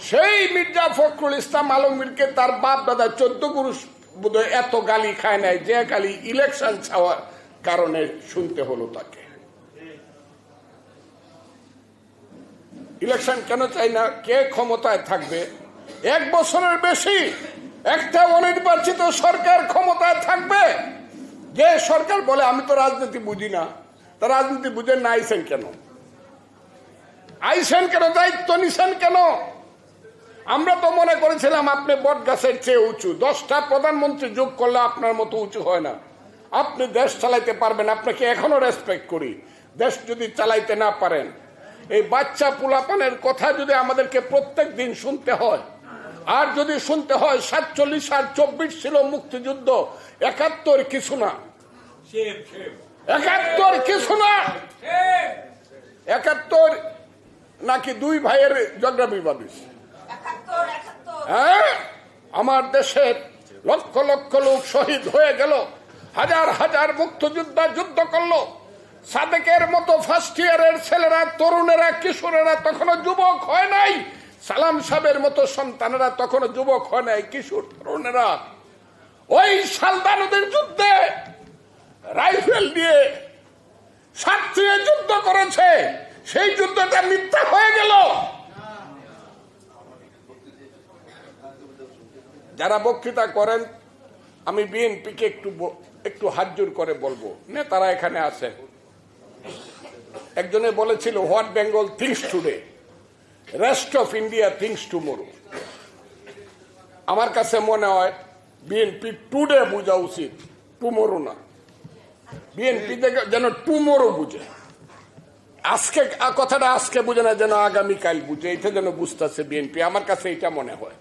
সেই মির্জা ফখরুল ইসলাম আলমগীরকে তার বাপ দাদা 14 পুরুষ বোধহয় এত গালি খায় নাই, যে গালি ইলেকশন ছাওয়ার কারণে শুনতে হলো তাকে। ইলেকশন কেন চাই না? কে ক্ষমতায় থাকবে? 1 বছরের বেশি একটা অনির্বাচিত সরকার ক্ষমতায় থাকবে? যে সরকার বলে আমি তো রাজনীতি বুঝি না, তা রাজনীতি বুঝেন না, আইসেন কেন? আইসেন কেন? দায়িত্ব নিছেন কেন? আমরা তো মনে করেছিলাম আপনি বট গাছের চেয়ে উঁচু, 10টা প্রধানমন্ত্রী যোগ করলে আপনার মতো উঁচু হয় না, আপনি দেশ চালাইতে পারবেন। আপনাকে এখনো রেসপেক্ট করি। দেশ যদি চালাইতে না পারেন, এই বাচ্চা পোলাপানের কথা যদি আমাদেরকে প্রত্যেক দিন শুনতে হয়, আর যদি শুনতে হয় 47 আর 24 ছিল মুক্তিযুদ্ধ, 71 কিছু না, 71 কিছু না, 71 নাকি 2 ভাইয়ের ঝগড়া বিবাদ। হ্যাঁ, আমার দেশের লক্ষ লক্ষ লোক শহীদ হয়ে গেল, হাজার হাজার মুক্তিযোদ্ধা যুদ্ধ করলো। সাদেকের মতো ফার্স্ট ইয়ারের ছেলেরা, তরুণেরা, কিশোরেরা তখনও যুবক হয় নাই। সালাম সাহেবের মতো সন্তানেরা তখনও যুবক হয় নাই, কিশোর তরুণেরা ওই শালদা নদীর যুদ্ধে রাইফেল দিয়ে সাতক্ষীরা যুদ্ধ করেছে। সেই যুদ্ধটা মিথ্যা হয়ে গেল। যারা বক্তৃতা করেন, আমি বিএনপিকে একটু হাত জোর করে বলবো, নেতারা এখানে আছেন, একজনে বলেছিল what Bengal things today rest of India things tomorrow. আমার কাছে মনে হয় বিএনপি টুডে বোঝা উচিত, টুমোরো না। বিএনপি যেন টুমোরো বুঝে, আজকে কথাটা আজকে বুঝে না, যেন আগামীকাল বুঝে, এটা যেন বুঝতেছে বিএনপি। আমার কাছে এটা মনে হয়।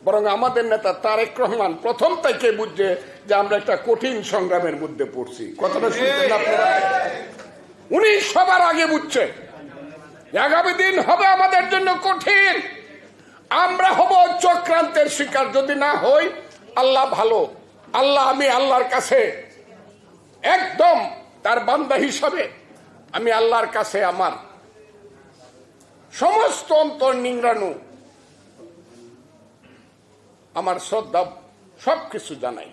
বরং আমাদের নেতা তারেক রহমান প্রথম থেকে বুঝছে যে আমরা একটা কঠিন সংগ্রামের মধ্যে পড়ছি। কথাটা শুনতেন আপনারা? উনি সবার আগে বুঝছে আগামী দিন হবে আমাদের জন্য কঠিন, আমরা হব চক্রান্তের শিকার। যদি না হই আল্লাহ ভালো, আমি আল্লাহর কাছে একদম তার বান্দা হিসাবে আমি আল্লাহর কাছে আমার সমস্ত অন্তর নিংড়ানো, আমার শ্রদ্ধা সবকিছু জানাই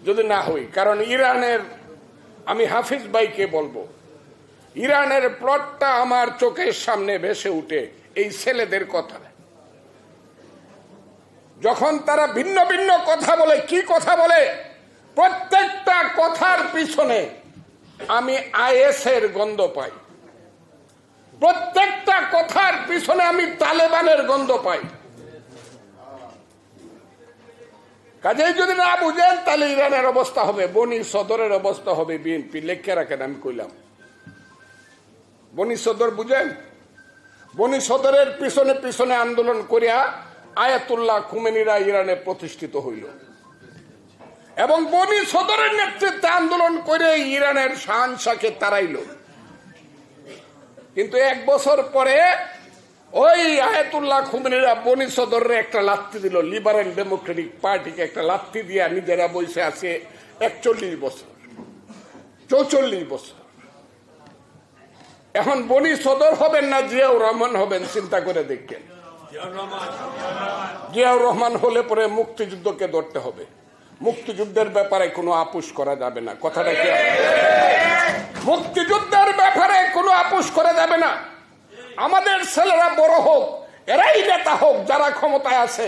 যদি না হই। কারণ ইরানের, আমি হাফিজ ভাইকে বলবো, ইরানের প্লটটা আমার চোখের সামনে ভেসে উঠে এই ছেলেদের কথা। যখন তারা ভিন্ন ভিন্ন কথা বলে, কি কথা বলে, প্রত্যেকটা কথার পিছনে আমি আইএসের গন্ধ পাই, প্রত্যেকটা কথার পিছনে আমি তালেবানের গন্ধ পাই। কাজেই যদি না বুঝেন তাহলে ইরানের অবস্থা হবে, বনি সদরের অবস্থা হবে বিএনপি। লেখে রাখেন, আমি কইলাম। বনি সদর বুঝেন? বনি সদরের পিছনে পিছনে আন্দোলন করিয়া আয়াতুল্লাহ খুমেনিরা ইরানে প্রতিষ্ঠিত হইল, এবং বনি সদরের নেতৃত্বে আন্দোলন করে ইরানের শাহকে তাড়াইল। কিন্তু 1 বছর পরে ওই আয়াতুল্লাহ খুমেনিরা বনি সদরের একটা লাত্তি দিল, লিবারেল ডেমোক্রেটিক পার্টিকে একটা লাত্তি দিয়া নিজেরা বসে আছে 41 বছর, 44 বছর। এখন বনি সদর হবেন না জিয়াউর রহমান হবেন, চিন্তা করে দেখেন। জিয়াউর রহমান হলে পরে মুক্তিযুদ্ধকে ধরতে হবে, মুক্তিযুদ্ধের ব্যাপারে কোনো আপোষ করা যাবে না। কথাটা কি? মুক্তিযুদ্ধের ব্যাপারে কোনো আপোষ করা যাবে না। আমাদের ছেলেরা বড় হোক, এরাই নেতা হোক যারা ক্ষমতায় আছে,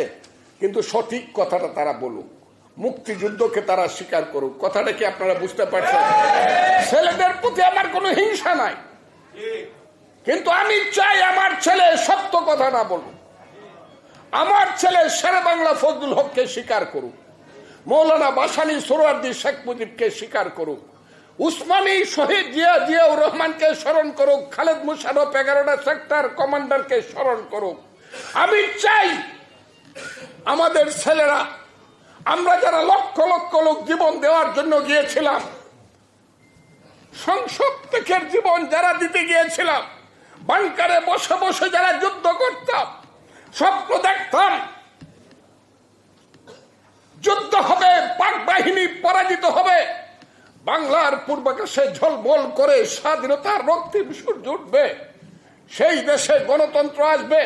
কিন্তু সঠিক কথাটা তারা বলুক, মুক্তিযুদ্ধকে তারা স্বীকার করুক। কথাটা কি আপনারা বুঝতে পারছেন? ছেলেদের প্রতি আমার কোনো হিংসা নাই, কিন্তু আমি চাই আমার ছেলে সত্য কথাটা বলুক, আমার ছেলে শেরে বাংলা ফজলুল হককে স্বীকার করুক, মৌলানা ভাসানী সোহরাওয়ার্দী শেখ মুজিবকে স্বীকার করুক, উসমানী শহীদ জিয়াউর রহমানকে স্মরণ করুক, খালেদ মুশাররফ 11টা সেক্টর কমান্ডারকে স্মরণ করুক। আমি চাই আমাদের ছেলেরা, আমরা যারা লক্ষ লক্ষ লোক জীবন দেওয়ার জন্য গিয়েছিলাম, সংসদ থেকে জীবন যারা দিতে গিয়েছিলাম, বাংকারে বসে বসে যারা যুদ্ধ করতাম, স্বপ্ন দেখতাম যুদ্ধ হবে, পাক বাহিনী পরাজিত হবে, বাংলার পূর্বাকাশে ঝলমল করে স্বাধীনতার রক্তিম সূর্য উঠবে, সেই দেশে গণতন্ত্র আসবে,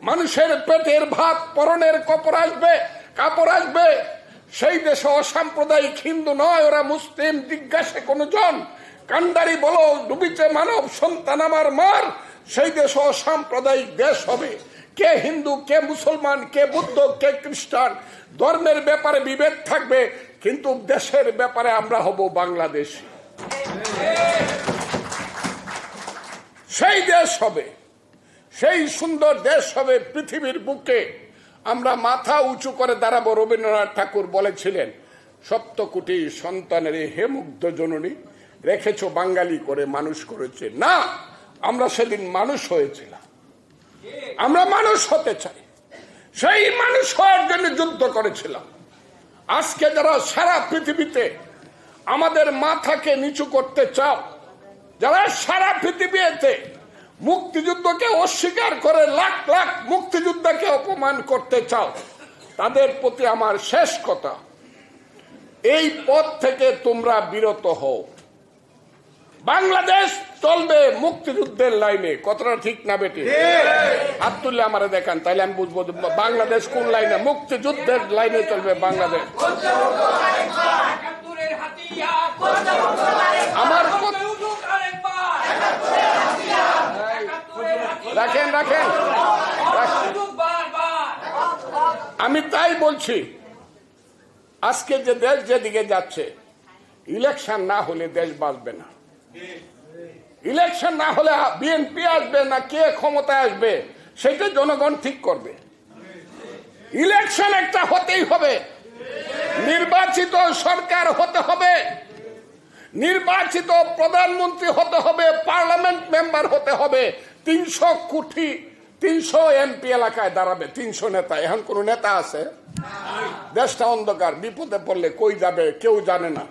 মানুষের পেটের ভাত পরনের কাপড় আসবে, সেই দেশে অসাম্প্রদায়িক হিন্দু নয়, ওরা মুসলিম, জিজ্ঞাসে কোন জন, কান্ডারি বলো ডুবিছে মানব সন্তান আমার মার, সেই দেশ অসাম্প্রদায়িক দেশ হবে। কে হিন্দু, কে মুসলমান, কে বুদ্ধ, কে খ্রিস্টান, ধর্মের ব্যাপারে বিভেদ থাকবে, কিন্তু দেশের ব্যাপারে আমরা হব বাংলাদেশ। সেই দেশ হবে, সেই সুন্দর দেশ হবে, পৃথিবীর বুকে আমরা মাথা উঁচু করে দাঁড়াবো। রবীন্দ্রনাথ ঠাকুর বলেছিলেন, 7 কোটি সন্তানের হে মুগ্ধ জননী, রেখেছ বাঙালি করে মানুষ করেছে। না, আমরা সেদিন মানুষ হয়েছিলাম, আমরা মানুষ হতে চাই, সেই মানুষ হওয়ার জন্য যুদ্ধ করেছিলাম। আজকে যারা সারা পৃথিবীতে আমাদের মাথাকে নিচু করতে চাও, যারা সারা পৃথিবীতে মুক্তিযুদ্ধকে অস্বীকার করে লাখ লাখ মুক্তিযোদ্ধাকে অপমান করতে চাও, তাদের প্রতি আমার শেষ কথা, এই পথ থেকে তোমরা বিরত হও। বাংলাদেশ চলবে মুক্তিযুদ্ধের লাইনে। কথাটা ঠিক না বেটি? হাত তুললে আমারে দেখান, তাইলে আমি বুঝবো বাংলাদেশ কোন লাইনে। মুক্তিযুদ্ধের লাইনে চলবে বাংলাদেশ। আমার রাখেন রাখেন, আমি তাই বলছি, আজকে যে দেশ যেদিকে যাচ্ছে, ইলেকশন না হলে দেশ বাঁচবে না। ইলেকশন না হলে বিএনপি আসবে না কে ক্ষমতায় আসবে সেটা জনগণ ঠিক করবে। ইলেকশন একটা হতেই হবে, নির্বাচিত সরকার হতে হবে, নির্বাচিত প্রধানমন্ত্রী হতে হবে, পার্লামেন্ট মেম্বার হতে হবে, 300 এমপি এলাকায় দাঁড়াবে, 300 নেতা। এখন কোন নেতা আছে? দেশটা অন্ধকার, বিপদে পড়লে কই যাবে কেউ জানে না।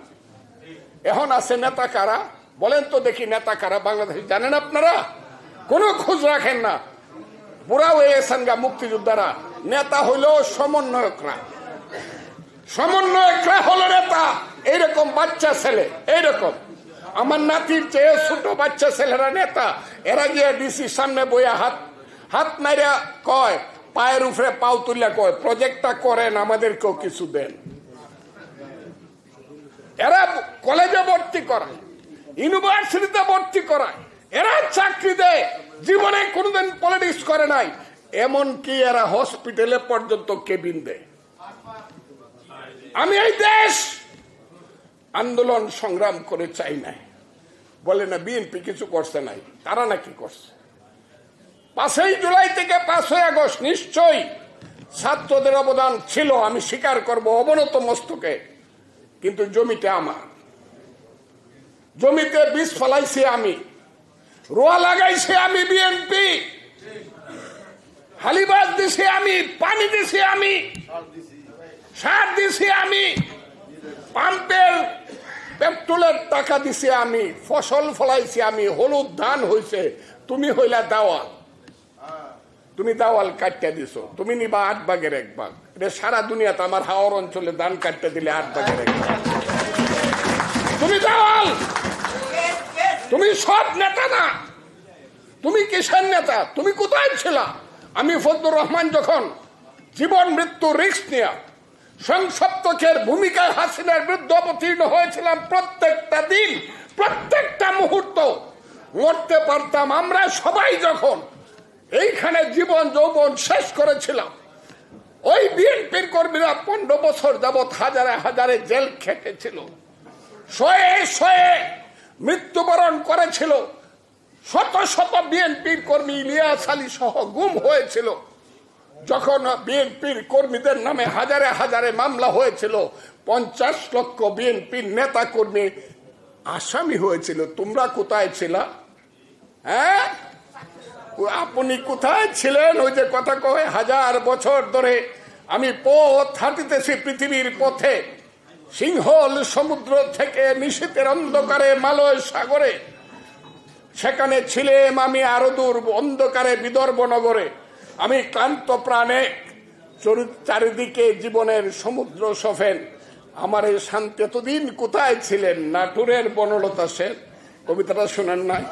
এখন আছে নেতা কারা বলেন তো দেখি? নেতা কারা বাংলাদেশে জানেন আপনারা? কোনো খোঁজ রাখেন না, বুড়া হয়ে গেছেন গা মুক্তিযোদ্ধারা। নেতা হইল সমন্বয়করা, সমন্বয়করা হলো নেতা। এইরকম বাচ্চা ছেলে, এইরকম আমার নাতির চেয়ে ছোট বাচ্চা ছেলেরা নেতা। এরা গিয়ে ডিসির সামনে বইয়া হাত মাইরা কয়, পায়ের উপরে পাও তুলিয়া কয়, প্রজেক্টটা করেন, আমাদেরকেও কিছু দেন। এরা কলেজে ভর্তি করায়, ইউনিভার্সিটিতে ভর্তি করায়, এরা চাকরি দেয়, জীবনে কোনোদিন পলিটিক্স করে নাই। এমনকি এরা হসপিটালে পর্যন্ত কেবিন দেয়। আমি এই দেশ আন্দোলন সংগ্রাম করে চাই নাই, বলে না বিএনপি কিছু করছে নাই, তারা নাকি করছে। 5ই জুলাই থেকে 5ই আগস্ট নিশ্চয়ই ছাত্রদের অবদান ছিল, আমি স্বীকার করব অবনত মস্তকে। কিন্তু জমিটা আমার, জমিতে বীজ ফলাইছি আমি, রোয়া লাগাইছি আমি, বিএনপি হালিবাস দিছি আমি, পানি দিছি আমি, সার দিছি আমি, পাম্পের পেট্রোলের টাকা দিছি আমি, ফসল ফলাইছি আমি, হলুদ ধান হইছে, তুমি হইলা দাওয়াল। তুমি দাওয়াল কাটতে দিছো, তুমি নিবা 8 ভাগের 1 ভাগ। এটা সারা দুনিয়াতে আমার হাওর অঞ্চলে ধান কাটতে দিলে 8 ভাগের 1 ভাগ। তুমি দাওয়াল, তুমি সব নেতা না। তুমি কিসের নেতা? তুমি কোথায় ছিলা? আমি ফজলুর রহমান যখন জীবন মৃত্যু রিস্ক নিয়ে সংসপ্তকের ভূমিকায় হাসিনার বিরুদ্ধে অবতীর্ণ হয়েছিলাম, প্রত্যেকটা দিন প্রত্যেকটা মুহূর্ত মরতে পারতাম। আমরা সবাই যখন এইখানে জীবন যৌবন শেষ করেছিলাম, ওই বিএনপির কর্মীরা 15 বছর যাবৎ হাজারে হাজারে জেল খেটেছিল, শয়ে শয়ে মৃত্যুবরণ করেছিল, শত শত বিএনপির কর্মী ইলিয়াস আলী সহ গুম হয়েছিল। যখন বিএনপির কর্মীদের নামে হাজারে হাজারে মামলা হয়েছিল, 50 লক্ষ বিএনপির নেতা কর্মী আসামি হয়েছিল, তোমরা কোথায় ছিলা? হ্যাঁ, আপনি কোথায় ছিলেন? ওই যে কথা কয়, 1000 বছর ধরে আমি পথ হাঁটিতেছি পৃথিবীর পথে, সিংহল সমুদ্র থেকে নিশীথের অন্ধকারে মালয় সাগরে, সেখানে ছিলাম আমি আরো দূর অন্ধকারে বিদর্ভ নগরে। আমি ক্লান্ত প্রাণে চারিদিকে জীবনের সমুদ্র সফেন, আমার এই শান্তি। এতদিন কোথায় ছিলেন? নাটুরের বনলতা সেন, কবিতাটা শোনেন নাই?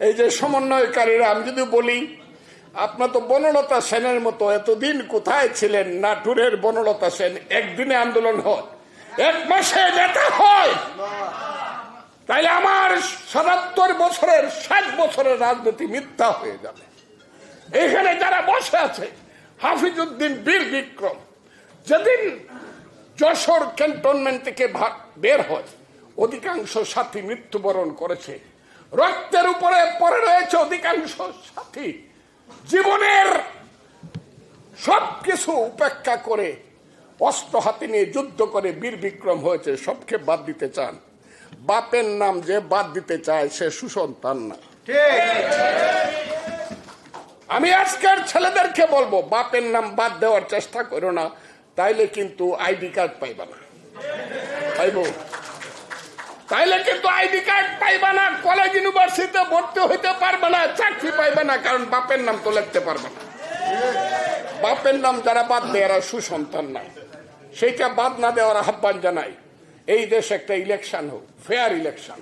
এই যে সমন্বয়কারীরা, আমি যদি বলি আপনার তো বনলতা সেনের মতো, এতদিন কোথায় ছিলেন? নাটুরের বনলতা সেন। একদিনে আন্দোলন হয়, 1 মাসে নেতা হয়, তাইলে আমার 77 বছরের 60 বছরের রাজনীতি মিথ্যা হয়ে যাবে। এখানে যারা বসে আছে, হাফিজউদ্দিন বীর বিক্রম যেদিন যশোর ক্যান্টনমেন্ট থেকে বের হয়, অধিকাংশ সাথী মৃত্যুবরণ করেছে, রক্তের উপরে পড়ে রয়েছে অধিকাংশ সাথী। জীবনের সবকিছু উপেক্ষা করে অস্ত্র হাতে নিয়ে যুদ্ধ করে বীর বিক্রম হয়েছে। সবকে বাদ দিতে চান, বাপের নাম যে বাদ দিতে চায় সে সুসন্তান না। আমি আজকের ছেলেদেরকে বলবো, বাপের নাম বাদ দেওয়ার চেষ্টা করো না, তাইলে কিন্তু আইডি কার্ড পাইবা না। পাইব? তাইলে কিন্তু আইডি কার্ড পাইবা না, কলেজ ইউনিভার্সিটিতে ভর্তি হইতে পারবে না, চাকরি পাইবে না, কারণ বাপের নাম তো লিখতে পারবে না। বাপের নাম যারা বাদ দেয় এরা সুসন্তান না। সেইটা বাদ না দেওয়ার আহ্বান জানাই। এই দেশে একটা ইলেকশন হোক, ফেয়ার ইলেকশন,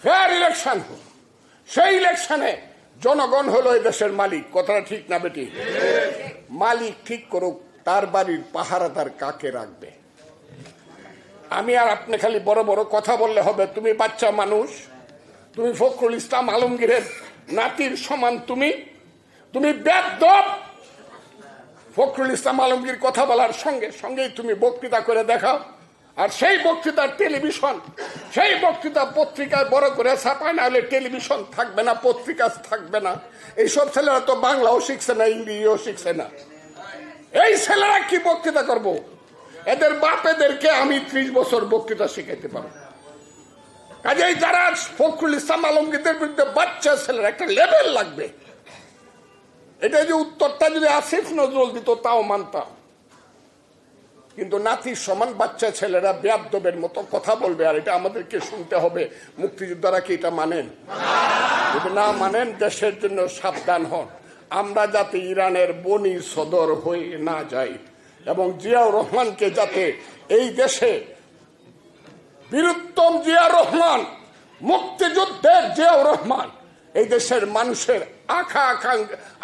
ফেয়ার ইলেকশন হোক। সেই ইলেকশনে জনগণ হলো এই দেশের মালিক। কথাটা ঠিক না বেটি? মালিক ঠিক করুক তার বাড়ির পাহারাদার কাকে রাখবে। আমি আর আপনি খালি বড় বড় কথা বললে হবে। তুমি বাচ্চা মানুষ, তুমি ফখরুল ইসলাম আলমগীরের নাতির সমান, তুমি বেয়াদব। ফখরুল ইসলাম আলমগীর কথা বলার সঙ্গে সঙ্গেই তুমি বক্তৃতা করে দেখাও, আর সেই বক্তৃতার টেলিভিশন, সেই বক্তৃতা পত্রিকায় বড় করে ছাপায়, না হলে টেলিভিশন থাকবে না, পত্রিকা থাকবে না। এইসব ছেলেরা তো বাংলাও শিখছে না, ইংরেজিও শিখছে না। এই ছেলেরা কি বক্তৃতা করব? এদের বাপেদেরকে আমি 30 বছর বক্তৃতা শিখাইতে পারবো। কাজেই যারা ফখরুল ইসলাম আলমগীরের বিরুদ্ধে বাচ্চা ছেলেরা, একটা লেভেল লাগবে। এটা যে উত্তরটা যদি আসিফ নজরুল দিত তাও মানতাম, কিন্তু নাতির সমান বাচ্চা ছেলেরা বেয়াদবের মতো কথা বলবে, আর এটা আমাদেরকে শুনতে হবে। মুক্তিযোদ্ধারা কি এটা মানেন? যদি না মানেন, দেশের জন্য সাবধান হন। আমরা যাতে ইরানের বনি সদর হয়ে না যাই, এবং জিয়াউর রহমানকে যাতে এই দেশে বীরুত্তম জিয়াউর রহমান, মুক্তিযুদ্ধের জিয়াউর রহমান, এই দেশের মানুষের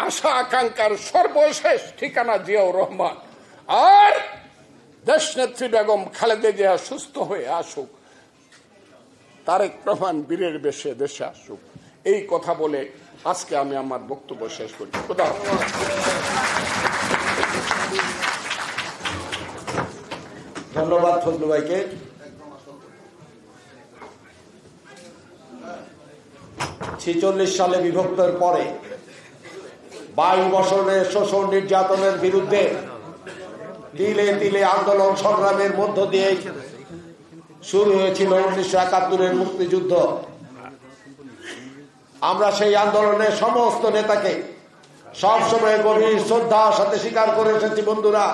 আশা আকাঙ্ক্ষার সর্বশেষ ঠিকানা জিয়াউর রহমান, আর দেশনেত্রী বেগম খালেদা জিয়া সুস্থ হয়ে আসুক, তারেক রহমান বীরের বেশে দেশে আসুক, এই কথা বলে আজকে আমি আমার বক্তব্য শেষ করি। খোদা হাফেজ। ধন্যবাদ ফজলু ভাইকে। ছিচল্লিশ সালে বিভক্তের পরে 22 বছরের শোষণ নির্যাতনের বিরুদ্ধে তিলে তিলে আন্দোলন সংগ্রামের মধ্য দিয়ে শুরু হয়েছিল 1971-এর মুক্তিযুদ্ধ। আমরা সেই আন্দোলনের সমস্ত নেতাকে সবসময় গভীর শ্রদ্ধার সাথে স্বীকার করে এসেছি। বন্ধুরা,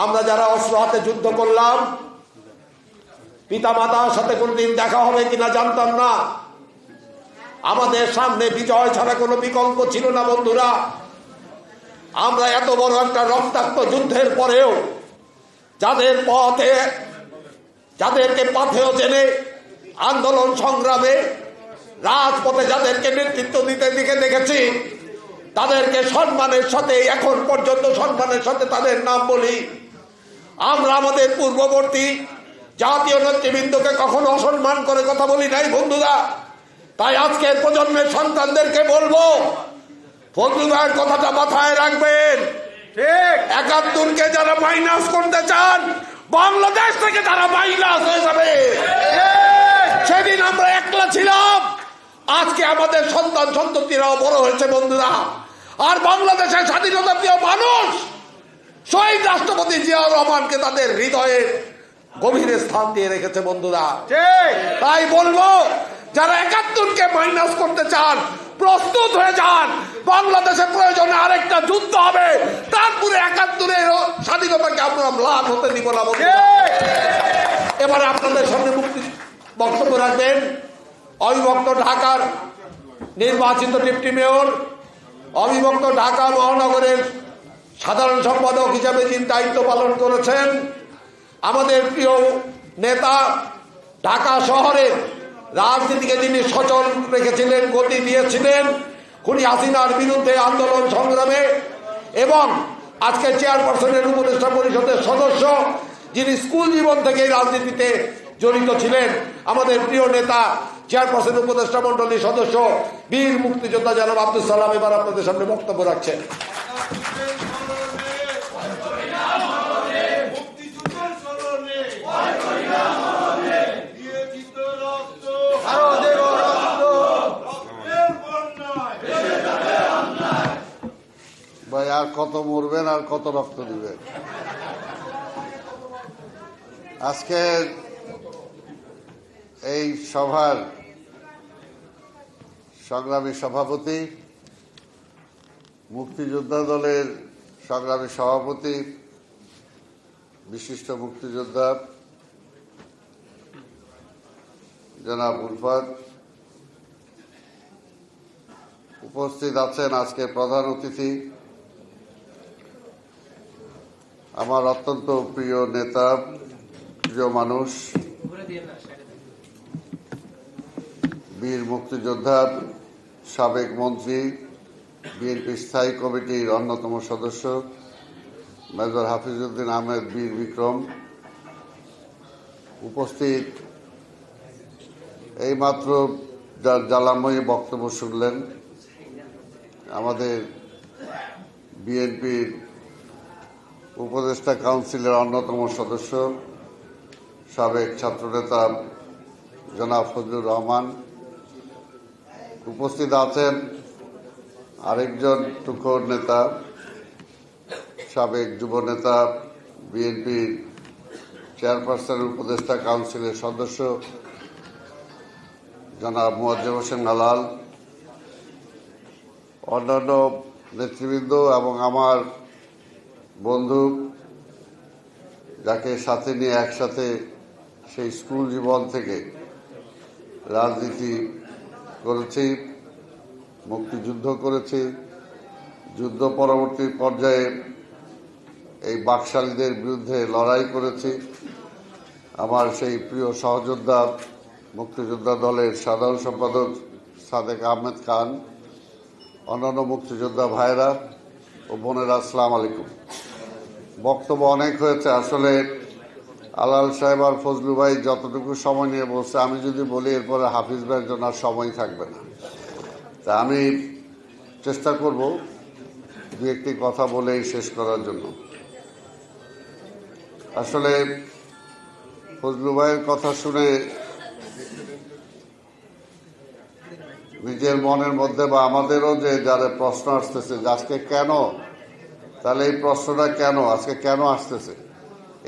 আমরা যারা অস্ত্র হাতে যুদ্ধ করলাম, পিতা মাতার সাথে কোনদিন দেখা হবে কিনা জানতাম না। আমাদের সামনে বিজয় ছাড়া কোনো বিকল্প ছিল না। বন্ধুরা, আমরা এত বড় একটা রক্তাক্ত যুদ্ধের পরেও যাদেরকে পথেও জেনে আন্দোলন সংগ্রামে রাজপথে যাদেরকে নেতৃত্ব দিতে দিকে দেখেছি, তাদেরকে সম্মানের সাথে, এখন পর্যন্ত সম্মানের সাথে তাদের নাম বলি। আমরা আমাদের পূর্ববর্তী জাতীয় নেতৃবৃন্দকে কখনো অসম্মান করে কথা বলি নাই। বন্ধুরা, তাই আজকের প্রজন্মের সন্তানদেরকে বলবো, ফজলু ভাইয়ের কথাটা মাথায় রাখবেন। ঠিক, 71-কে যারা মাইনাস করতে চান, বাংলাদেশ থেকে তারা মাইনাস হয়ে যাবে। সেদিন আমরা একলা ছিলাম, আজকে আমাদের সন্তান সন্ততিরাও বড় হয়েছে। বন্ধুরা, আর বাংলাদেশের স্বাধীনতা প্রিয় মানুষ শহীদ রাষ্ট্রপতি জিয়াউর রহমানকে তাদের হৃদয়ে গভীরে স্থান দিয়ে রেখেছে। বন্ধুরা, তাই বলবো, যারা 71-কে মাইনাস করতে চান, প্রস্তুত হয়ে যান। বাংলাদেশে প্রয়োজনে আরেকটা যুদ্ধ হবে, তারপরে 71-এর স্বাধীনতাকে আমরা ম্লান হতে দিব না। এবারে আপনাদের সামনে বক্তব্য রাখবেন অবিভক্ত ঢাকার নির্বাচিত ডেপুটি মেয়র, অবিভক্ত ঢাকা মহানগরের সাধারণ সম্পাদক হিসাবে যিনি দায়িত্ব পালন করেছেন, আমাদের প্রিয় নেতা, ঢাকা শহরের রাজনীতিকে যিনি সচল রেখেছিলেন, গতি দিয়েছিলেন খুনি হাসিনার বিরুদ্ধে আন্দোলন সংগ্রামে, এবং আজকে চেয়ারপারসনের উপদেষ্টা পরিষদের সদস্য, যিনি স্কুল জীবন থেকে রাজনীতিতে জড়িত ছিলেন, আমাদের প্রিয় নেতা, চেয়ারপারসন উপদেষ্টা মন্ডলীর সদস্য, বীর মুক্তিযোদ্ধা জনাব আব্দুল সালাম এবার আপনাদের সামনে বক্তব্য রাখছেন। ভাই, আর কত মরবেন, আর কত রক্ত দিবেন? আজকে এই সভার সংগ্রামী সভাপতি, মুক্তিযোদ্ধা দলের সংগ্রামী সভাপতি, বিশিষ্ট মুক্তিযোদ্ধা জনাব উলফাত, উপস্থিত আছেন আজকে প্রধান অতিথি, আমার অত্যন্ত প্রিয় নেতা, প্রিয় মানুষ, বীর মুক্তিযোদ্ধা, সাবেক মন্ত্রী, বিএনপি স্থায়ী কমিটির অন্যতম সদস্য মেজর হাফিজউদ্দিন আহমেদ বীর বিক্রম, উপস্থিত এইমাত্র যার জ্বালাময়ী বক্তব্য শুনলেন, আমাদের বিএনপির উপদেষ্টা কাউন্সিলের অন্যতম সদস্য সাবেক ছাত্রনেতা জনাব ফজলুর রহমান, উপস্থিত আছেন আরেকজন তুখোড় নেতা, সাবেক যুব নেতা, বিএনপির চেয়ারপারসন উপদেষ্টা কাউন্সিলের সদস্য জনাব মোয়াজ্জেম হোসেন আলাল, অন্যান্য নেতৃবৃন্দ এবং আমার বন্ধু, যাকে সাথে নিয়ে একসাথে সেই স্কুল জীবন থেকে রাজনীতি করেছি, মুক্তিযুদ্ধ করেছি, যুদ্ধ পরবর্তী পর্যায়ে এই বাকশালীদের বিরুদ্ধে লড়াই করেছি। আমার সেই প্রিয় সহযোদ্ধা মুক্তিযোদ্ধা দলের সাধারণ সম্পাদক সাদেক আহমেদ খান, অন্যান্য মুক্তিযোদ্ধা ভাইরা ও বোনেরা, আসসালামু আলাইকুম। বক্তব্য অনেক হয়েছে। আসলে আলাল সাহেব আর ফজলু ভাই যতটুকু সময় নিয়ে বলছে, আমি যদি বলি এরপরে হাফিজ ভাইয়ের জন্য আর সময় থাকবে না। তা আমি চেষ্টা করব দু একটি কথা বলেই শেষ করার জন্য। আসলে ফজলু ভাইয়ের কথা শুনে নিজের মনের মধ্যে বা আমাদেরও যে যারা প্রশ্ন আসতেছে যে আজকে কেন, তাহলে এই প্রশ্নটা কেন আজকে কেন আসতেছে,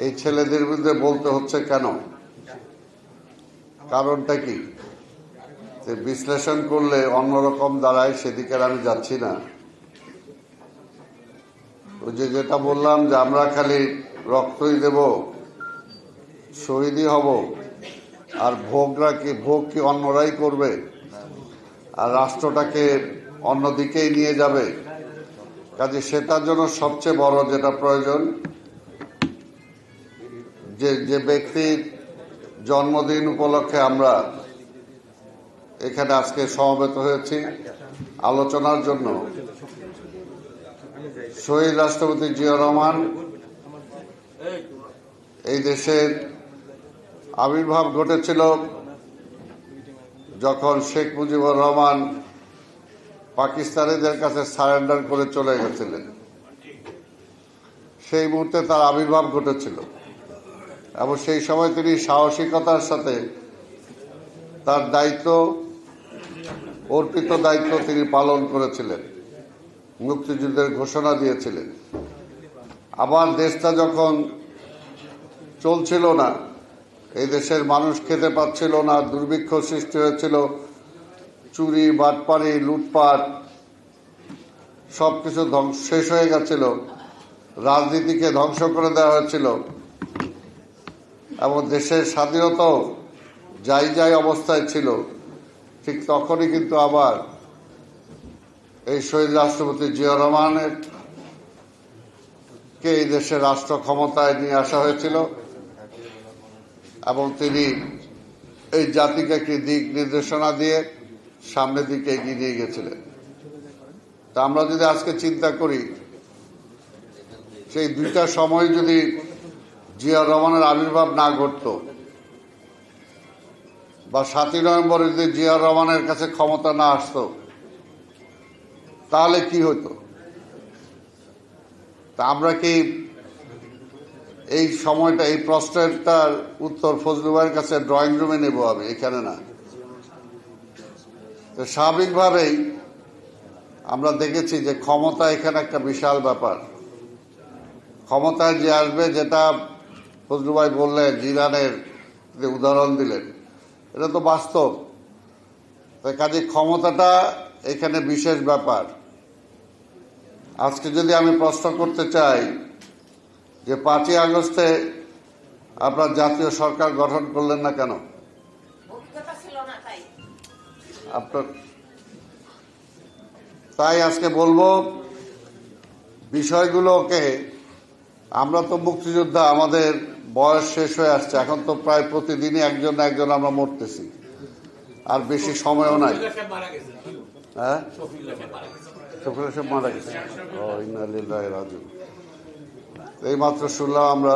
এই ছেলেদের বিরুদ্ধে বলতে হচ্ছে কেন, কারণটা কি, বিশ্লেষণ করলে অন্যরকম দাঁড়ায়। সেদিকে আমি যাচ্ছি না। ওই যে যেটা বললাম যে আমরা খালি রক্তই দেব, শহীদই হব, আর ভোগ কি অন্যরাই করবে, আর রাষ্ট্রটাকে অন্যদিকেই নিয়ে যাবে। কাজে সেটার জন্য সবচেয়ে বড় যেটা প্রয়োজন, যে ব্যক্তির জন্মদিন উপলক্ষে আমরা এখানে আজকে সমবেত হয়েছি আলোচনার জন্য, শহীদ রাষ্ট্রপতি জিয়াউর রহমান এই দেশের আবির্ভাব ঘটেছিল যখন শেখ মুজিবুর রহমান পাকিস্তানিদের কাছে সারেন্ডার করে চলে গেছিলেন। সেই মুহূর্তে তার আবির্ভাব ঘটেছিল এবং সেই সময় তিনি সাহসিকতার সাথে তার অর্পিত দায়িত্ব তিনি পালন করেছিলেন, মুক্তিযুদ্ধের ঘোষণা দিয়েছিলেন। আবার দেশটা যখন চলছিল না, এই দেশের মানুষ খেতে পাচ্ছিল না, দুর্ভিক্ষ সৃষ্টি হয়েছিল, চুরি, বাটপারি, লুটপাট সবকিছু শেষ হয়ে গেছিল, রাজনীতিকে ধ্বংস করে দেওয়া হয়েছিল এবং দেশের স্বাধীনতাও যাই অবস্থায় ছিল। ঠিক তখনই কিন্তু আবার এই শহীদ রাষ্ট্রপতি জিয়াউর রহমানের কে এই দেশের রাষ্ট্র ক্ষমতায় নিয়ে আসা হয়েছিল এবং তিনি এই জাতিকে একটি দিক নির্দেশনা দিয়ে সামনের দিকে এগিয়ে নিয়ে গেছিলেন। তা আমরা যদি আজকে চিন্তা করি, সেই দুইটা সময় যদি জিয়াউর রহমানের আবির্ভাব না ঘটত বা 7ই নভেম্বর যদি জিয়াউর রহমানের কাছে ক্ষমতা না আসতো, তাহলে কি হতো? তা আমরা কি এই সময়টা, এই প্রশ্নটার উত্তর ফজলু ভাইয়ের কাছে ড্রয়িং রুমে নেব, আমি এখানে না। তো স্বাভাবিকভাবেই আমরা দেখেছি যে ক্ষমতা এখানে একটা বিশাল ব্যাপার। ক্ষমতায় যে আসবে, যেটা ফজলু ভাই বললেন, ইরানের যে উদাহরণ দিলেন, এটা তো বাস্তব। তাই কাজে ক্ষমতাটা এখানে বিশেষ ব্যাপার। আজকে যদি আমি প্রশ্ন করতে চাই যে 5ই আগস্টে আপনার জাতীয় সরকার গঠন করলেন না কেন? আপনার তাই আজকে বলবো বিষয়গুলোকে, আমরা তো মুক্তিযোদ্ধা, আমাদের বয়স শেষ হয়ে আসছে, এখন তো প্রায় প্রতিদিনই একজন আমরা মরতেছি, আর বেশি সময়ও নাই। হ্যাঁ, শফিউল্লাহ সাহেব মারা গেছে। ইন্না লিল্লাহি ওয়া ইন্না ইলাইহি রাজিউন। এইমাত্র শুনলাম আমরা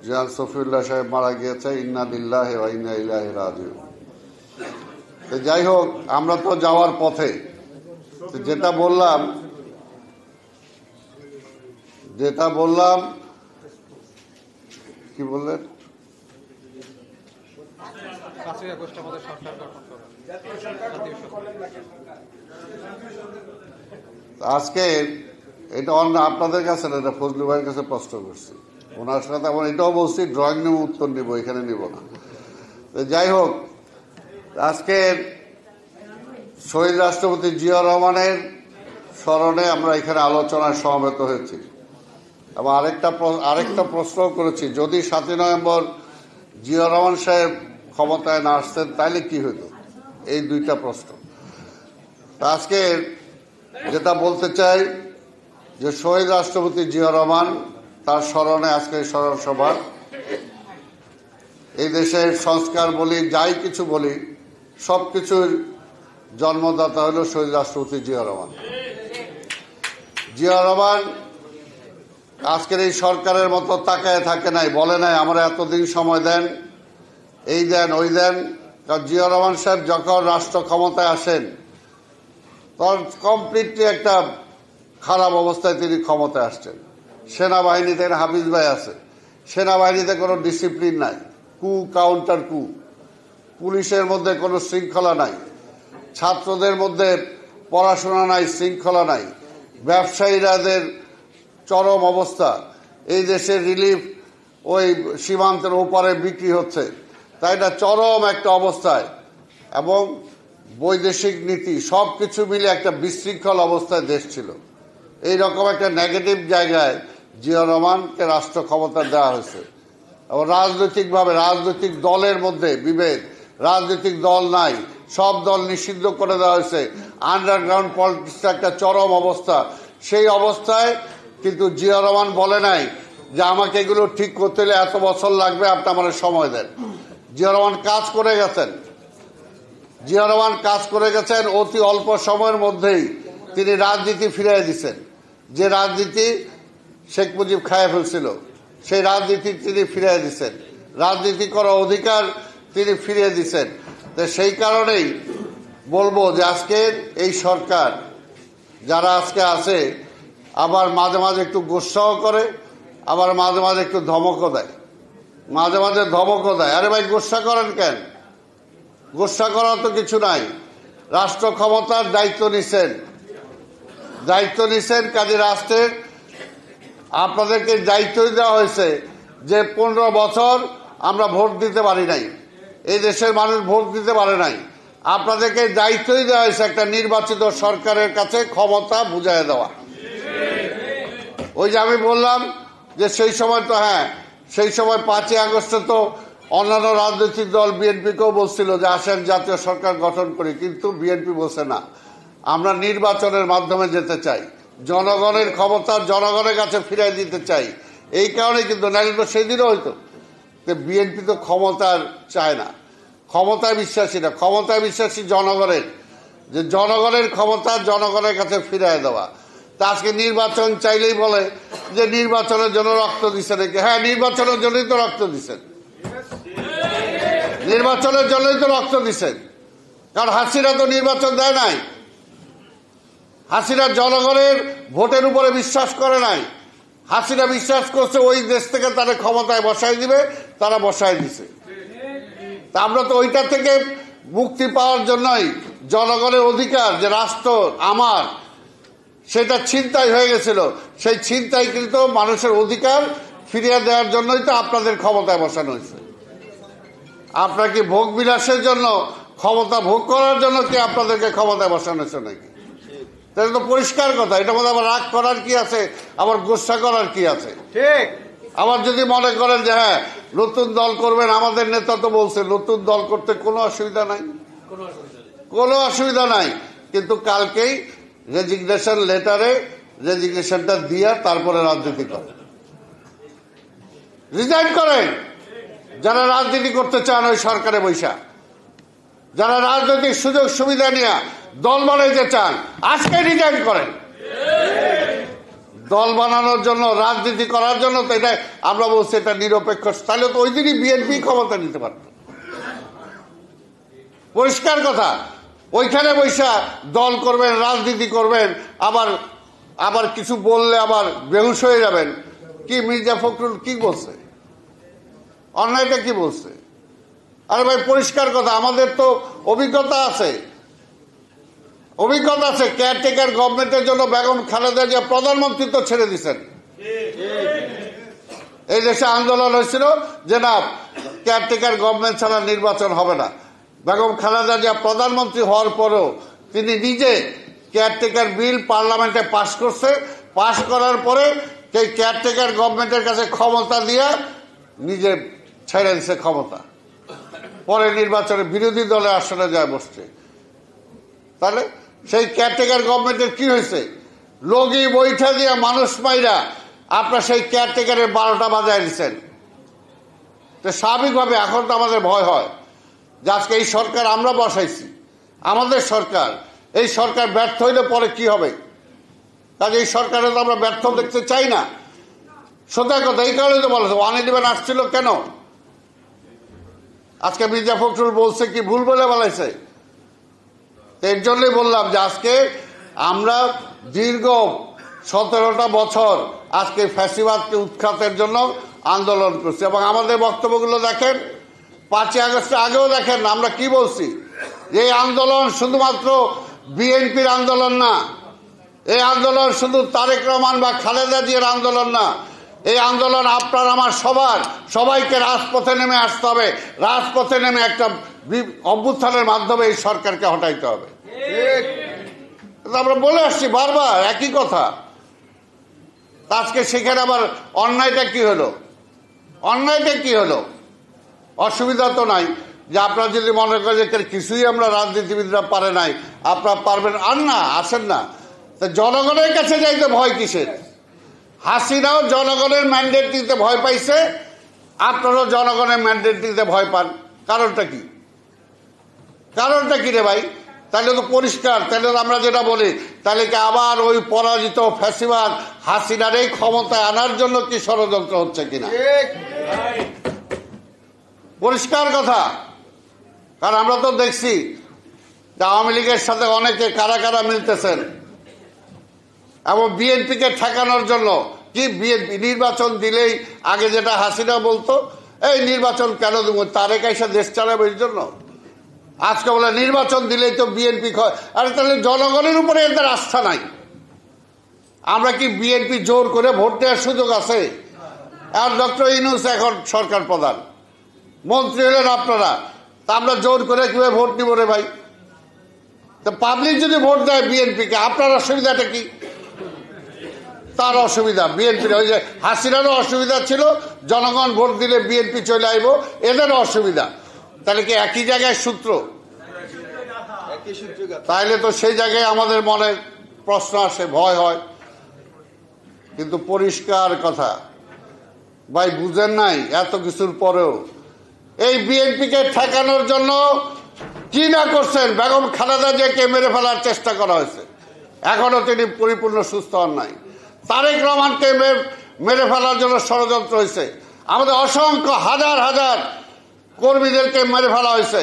জনাব শফিউল্লাহ সাহেব মারা গিয়েছে। ইন্না লিল্লাহি ওয়া ইন্না ইলাইহি রাজিউন। যাই হোক, আমরা তো যাওয়ার পথে। যেটা বললাম কি বললেন? 5 আগস্ট আমাদের সরকার গঠন করা জাতীয় সরকার। আজকে এটা অন্য আপনাদের কাছে না, এটা ফজলু ভাইয়ের কাছে প্রশ্ন করছি, ওনার সাথে আমার এটাও বলছি ড্রয়িং রুমে উত্তর নিব, এখানে নিব না। যাই হোক, আজকে শহীদ রাষ্ট্রপতি জিয়া রহমানের স্মরণে আমরা এখানে আলোচনায় সমবেত হয়েছি এবং আরেকটা প্রশ্ন করেছি, যদি 7ই নভেম্বর জিয়া রহমান সাহেব ক্ষমতায় না আসতেন তাইলে কি হতো, এই দুইটা প্রশ্ন। আজকে যেটা বলতে চাই যে শহীদ রাষ্ট্রপতি জিয়া রহমান, তার স্মরণে আজকে স্মরণ সভা। এই দেশের সংস্কার বলি, যাই কিছু বলি, সবকিছুর জন্মদাতা হল শহীদ রাষ্ট্রপতি জিয়া রহমান। জিয়া রহমান আজকের এই সরকারের মতো তাকায় থাকে নাই, বলে নাই আমরা এতদিন সময় দেন, এই দেন ওই দেন। কারণ জিয়া রহমান সাহেব যখন রাষ্ট্র ক্ষমতায় আসেন তখন কমপ্লিটলি একটা খারাপ অবস্থায় তিনি ক্ষমতায় আসছেন। সেনাবাহিনীতে হাফিজ ভাই আছে, সেনাবাহিনীতে কোনো ডিসিপ্লিন নাই, কু কাউন্টার কু, পুলিশের মধ্যে কোনো শৃঙ্খলা নাই, ছাত্রদের মধ্যে পড়াশোনা নাই, শৃঙ্খলা নাই, ব্যবসায়ীরাদের চরম অবস্থা, এই দেশের রিলিফ ওই সীমান্তের ওপারে বিক্রি হচ্ছে, তাই এটা চরম একটা অবস্থায়, এবং বৈদেশিক নীতি সবকিছু মিলে একটা বিশৃঙ্খল অবস্থায় দেশ ছিল। এইরকম একটা নেগেটিভ জায়গায় জিয়া রহমানকে রাষ্ট্র ক্ষমতা দেওয়া হয়েছে এবং রাজনৈতিকভাবে রাজনৈতিক দলের মধ্যে বিভেদ, রাজনৈতিক দল নাই, সব দল নিষিদ্ধ করে দেওয়া হয়েছে, আন্ডারগ্রাউন্ড পলিটিক্স একটা চরম অবস্থা। সেই অবস্থায় কিন্তু জিয়া রহমান বলে নাই যে আমাকে এগুলো ঠিক করতে হলে এত বছর লাগবে, আপনি আমার সময় দেন। জিয়া রহমান কাজ করে গেছেন, জিয়া রহমান কাজ করে গেছেন, অতি অল্প সময়ের মধ্যেই তিনি রাজনীতি ফিরিয়ে দিচ্ছেন। যে রাজনীতি শেখ মুজিব খায় ফেলছিল, সেই রাজনীতি তিনি ফিরিয়ে দিচ্ছেন, রাজনীতি করার অধিকার তিনি ফিরিয়ে দিচ্ছেন। তো সেই কারণেই বলবো যে আজকের এই সরকার যারা আজকে আছে, আবার মাঝে মাঝে একটু গোস্সাও করে, আবার মাঝে মাঝে একটু ধমকও দেয়, মাঝে মাঝে ধমকও দেয়। আরে ভাই, গোস্সা করেন কেন? গোস্সা করার তো কিছু নাই। রাষ্ট্র ক্ষমতার দায়িত্ব নিছেন, কাজে রাষ্ট্রের আপনাদেরকে দায়িত্বই দেওয়া হয়েছে যে 15 বছর আমরা ভোট দিতে পারি নাই, এই দেশের মানুষ ভোট দিতে পারে নাই, আপনাদেরকে দায়িত্বই দেওয়া হয়েছে একটা নির্বাচিত সরকারের কাছে ক্ষমতা বুঝাই দেওয়া। ওই যে আমি বললাম যে সেই সময় তো, হ্যাঁ, সেই সময় 5ই আগস্টে তো অন্যান্য রাজনৈতিক দল বিএনপিকেও বলছিল যে আসেন জাতীয় সরকার গঠন করি, কিন্তু বিএনপি বলছে না, আমরা নির্বাচনের মাধ্যমে যেতে চাই, জনগণের ক্ষমতা জনগণের কাছে ফিরিয়ে দিতে চাই। এই কারণে কিন্তু, নাহলে তো সেদিনও হয়তো। বিএনপি তো ক্ষমতার চায় না, ক্ষমতায় বিশ্বাসী না, ক্ষমতায় বিশ্বাসী জনগণের, যে জনগণের ক্ষমতা জনগণের কাছে ফিরিয়ে দেওয়া। তা আজকে নির্বাচন চাইলেই বলে যে নির্বাচনের জন্য রক্ত দিচ্ছে নাকি। হ্যাঁ, নির্বাচনের জন্যই তো রক্ত দিচ্ছেন, নির্বাচনের জন্যই তো রক্ত দিচ্ছেন। কারণ হাসিনা তো নির্বাচন দেয় নাই, হাসিনা জনগণের ভোটের উপরে বিশ্বাস করে নাই, হাসিনা বিশ্বাস করছে ওই দেশ থেকে তারা ক্ষমতায় বসাই দিবে, তারা বসাই দিছে। তা আমরা তো ওইটা থেকে মুক্তি পাওয়ার জন্যই, জনগণের অধিকার যে রাষ্ট্র আমার, সেটা ছিনতাই হয়ে গেছিল, সেই ছিনতাইকৃত মানুষের অধিকার ফিরিয়ে দেওয়ার জন্যই তো আপনাদের ক্ষমতায় বসানো হয়েছে। আপনার কি ভোগ বিলাসের জন্য, ক্ষমতা ভোগ করার জন্য কি আপনাদেরকে ক্ষমতায় বসানো হয়েছে নাকি? তাহলে তো পরিষ্কার কথা। এটার মধ্যে আবার রাগ করার কি আছে, আবার গোসা করার কি আছে? ঠিক। আবার যদি মনে করেন যে হ্যাঁ নতুন দল করবেন, আমাদের নেতা তো বলছে নতুন দল করতে কোনো অসুবিধা নাই, কোনো অসুবিধা নাই, কিন্তু কালকেই রেজিগনেশন লেটারে রেজিগনেশনটা দিয়া তারপরে রাজনীতি করেন, রিজাইন করেন। যারা রাজনীতি করতে চান ওই সরকারে বৈশা, যারা রাজনৈতিক সুযোগ সুবিধা নিয়ে দল বানাইতে চান, আজকে রিজাইন করেন। দল বানানোর জন্য, রাজনীতি করার জন্য তো এটা আমরা বলছি এটা নিরপেক্ষ, তাহলে তো ওই দিনই বিএনপি ক্ষমতা নিতে পারত। পরিষ্কার কথা। ওইখানে বৈশা দল করবেন, রাজনীতি করবেন, আবার কিছু বললে আবার বেহুশ হয়ে যাবেন। কি মির্জা ফখরুল কি বলছে, অন্যায়টা কি বলছে? আরে ভাই পরিষ্কার কথা, আমাদের তো অভিজ্ঞতা আছে কেয়ারটেকার গভর্নমেন্টের জন্য বেগম খালেদা জিয়া প্রধানমন্ত্রী তো ছেড়ে দিচ্ছেন। এই দেশে আন্দোলন হয়েছিল যে না কেয়ারটেকার গভর্নমেন্ট ছাড়া নির্বাচন হবে না। বেগম খালেদা জিয়া প্রধানমন্ত্রী হওয়ার পরেও তিনি নিজে কেয়ারটেকার বিল পার্লামেন্টে পাশ করছে, পাশ করার পরে সেই কেয়ারটেকার গভর্নমেন্টের কাছে ক্ষমতা দিয়া নিজে ছেড়ে দিচ্ছে ক্ষমতা, পরে নির্বাচনে বিরোধী দলের আসনে যায় বসছে। তাহলে সেই কেয়ারটেকার গভর্নমেন্টের কি হয়েছে? লগি বৈঠা দিয়া মানুষ মাইরা আপনার সেই কেয়ারটেকারের 12টা বাজায় দিচ্ছেন। তো স্বাভাবিকভাবে এখন তো আমাদের ভয় হয় যে আজকে এই সরকার আমরা বসাইছি, আমাদের সরকার, এই সরকার ব্যর্থ হইলে পরে কি হবে? কাজে এই সরকারে তো আমরা ব্যর্থ দেখতে চাই না। সোজা কথা, এই কারণে তো বলেছে 111 আসছিল কেন? আজকে মির্জা ফখরুল বলছে কি ভুল বলে বলাইছে? এর জন্যই বললাম যে আজকে আমরা দীর্ঘ 17টা বছর আজকে ফ্যাসিবাদকে উৎখাতের জন্য আন্দোলন করছি এবং আমাদের বক্তব্যগুলো দেখেন 5ই আগস্টের আগেও দেখেন আমরা কি বলছি, যে এই আন্দোলন শুধুমাত্র বিএনপির আন্দোলন না, এই আন্দোলন শুধু তারেক রহমান বা খালেদা জিয়ার আন্দোলন না, এই আন্দোলন আপনার আমার সবাইকে রাজপথে নেমে আসতে হবে। রাজপথে নেমে একটা অভ্যুত্থানের মাধ্যমে এই সরকারকে হটাইতে হবে। আমরা বলে আসছি বারবার একই কথা। আজকে সেখানে আবার অন্যায়টা কি হলো? অসুবিধা তো নাই যে আপনারা যদি মনে করেন যে কিছুই আমরা রাজনীতিবিদরা পারে নাই, আপনারা পারবেন আর না, আসেন না। জনগণের কাছে যাইতে ভয় কিসের? হাসিনাও জনগণের ম্যান্ডেট দিতে ভয় পাইছে, আপনারাও জনগণের ম্যান্ডেট দিতে ভয় পান। কারণটা কি রে ভাই? তাহলে তো পরিষ্কার, তাহলে তো আমরা যেটা বলি, তাহলে কি আবার ওই পরাজিত ফ্যাসিবাদ হাসিনার এই ক্ষমতায় আনার জন্য কি ষড়যন্ত্র হচ্ছে কিনা? পরিষ্কার কথা। কারণ আমরা তো দেখছি যে আওয়ামী লীগের সাথে অনেকে কারা কারা মিলতেছেন এবং বিএনপিকে ঠেকানোর জন্য কি বিএনপি নির্বাচন দিলেই আগে যেটা হাসিনা বলতো, এই নির্বাচন কেন দেবো, তারেক আইসা দেশ চালাবে এর জন্য। আজকে বলে নির্বাচন দিলেই তো বিএনপি, আরে তাহলে জনগণের উপরে এদের আস্থা নাই। আমরা কি বিএনপি জোর করে ভোট দেওয়ার সুযোগ আছে? আর ডক্টর ইউনূস এখন সরকার প্রধান, মন্ত্রী হলেন আপনারা, তা আমরা জোর করে কিভাবে ভোট নিব রে ভাই? তো পাবলিক যদি ভোট দেয় বিএনপিকে, আপনার অসুবিধাটা কি? তার অসুবিধা বিএনপির, ওই যে হাসিনারও অসুবিধা ছিল, জনগণ ভোট দিলে বিএনপি চলে আইব, এদেরও অসুবিধা। তাহলে কি একই জায়গায় সূত্র? তাইলে তো সেই জায়গায় আমাদের মনে প্রশ্ন আসে, ভয় হয়। কিন্তু পরিষ্কার কথা ভাই, বুঝেন নাই এত কিছুর পরেও এই বিএনপিকে ঠেকানোর জন্য কি না করছেন? বেগম খালেদা জিয়াকে মেরে ফেলার চেষ্টা করা হয়েছে, এখনো তিনি পরিপূর্ণ সুস্থ হন নাই। তারেক রহমানকে মেরে ফেলার জন্য ষড়যন্ত্র হয়েছে, আমাদের অসংখ্য হাজার হাজার কর্মীদেরকে মেরে ফেলা হয়েছে।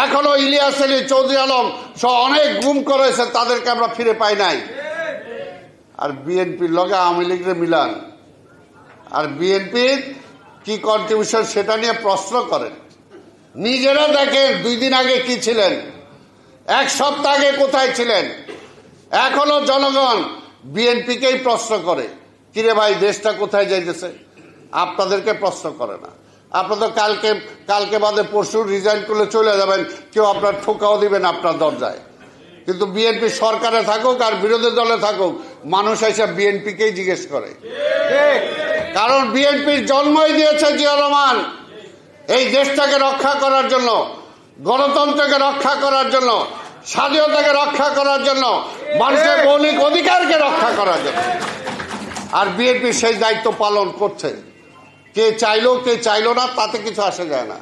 এখনো ইলিয়াস আলী, চৌধুরী আলম সহ অনেক গুম করা হয়েছে, তাদেরকে আমরা ফিরে পাই নাই। আর বিএনপির লগে আওয়ামী লীগের মিলান, আর বিএনপির কি কন্ট্রিবিউশন সেটা নিয়ে প্রশ্ন করেন। নিজেরা দেখেন 2 দিন আগে কি ছিলেন, 1 সপ্তাহ আগে কোথায় ছিলেন। এখনো জনগণ বিএনপিকেই প্রশ্ন করে, কিরে ভাই দেশটা কোথায় যাইতেছে? আপনাদেরকে প্রশ্ন করে না। আপনারা তো কালকে বাদে পরশু রিজাইন করলে চলে যাবেন, কেউ আপনার ঠোকাও দিবেন আপনার দরজায়। কিন্তু বিএনপি সরকারে থাকুক আর বিরোধী দলে থাকুক, মানুষ এসে বিএনপিকেই জিজ্ঞেস করে। কারণ বিএনপির জন্মই দিয়েছে জিয়া রহমান এই দেশটাকে রক্ষা করার জন্য, গণতন্ত্রকে রক্ষা করার জন্য, স্বাধীনতাকে রক্ষা করার জন্য, মানুষের মৌলিক অধিকারকে রক্ষা করার জন্য। আর বিএনপি সেই দায়িত্ব পালন করছে। কে চাইলো না তাতে কিছু আসে যায় না।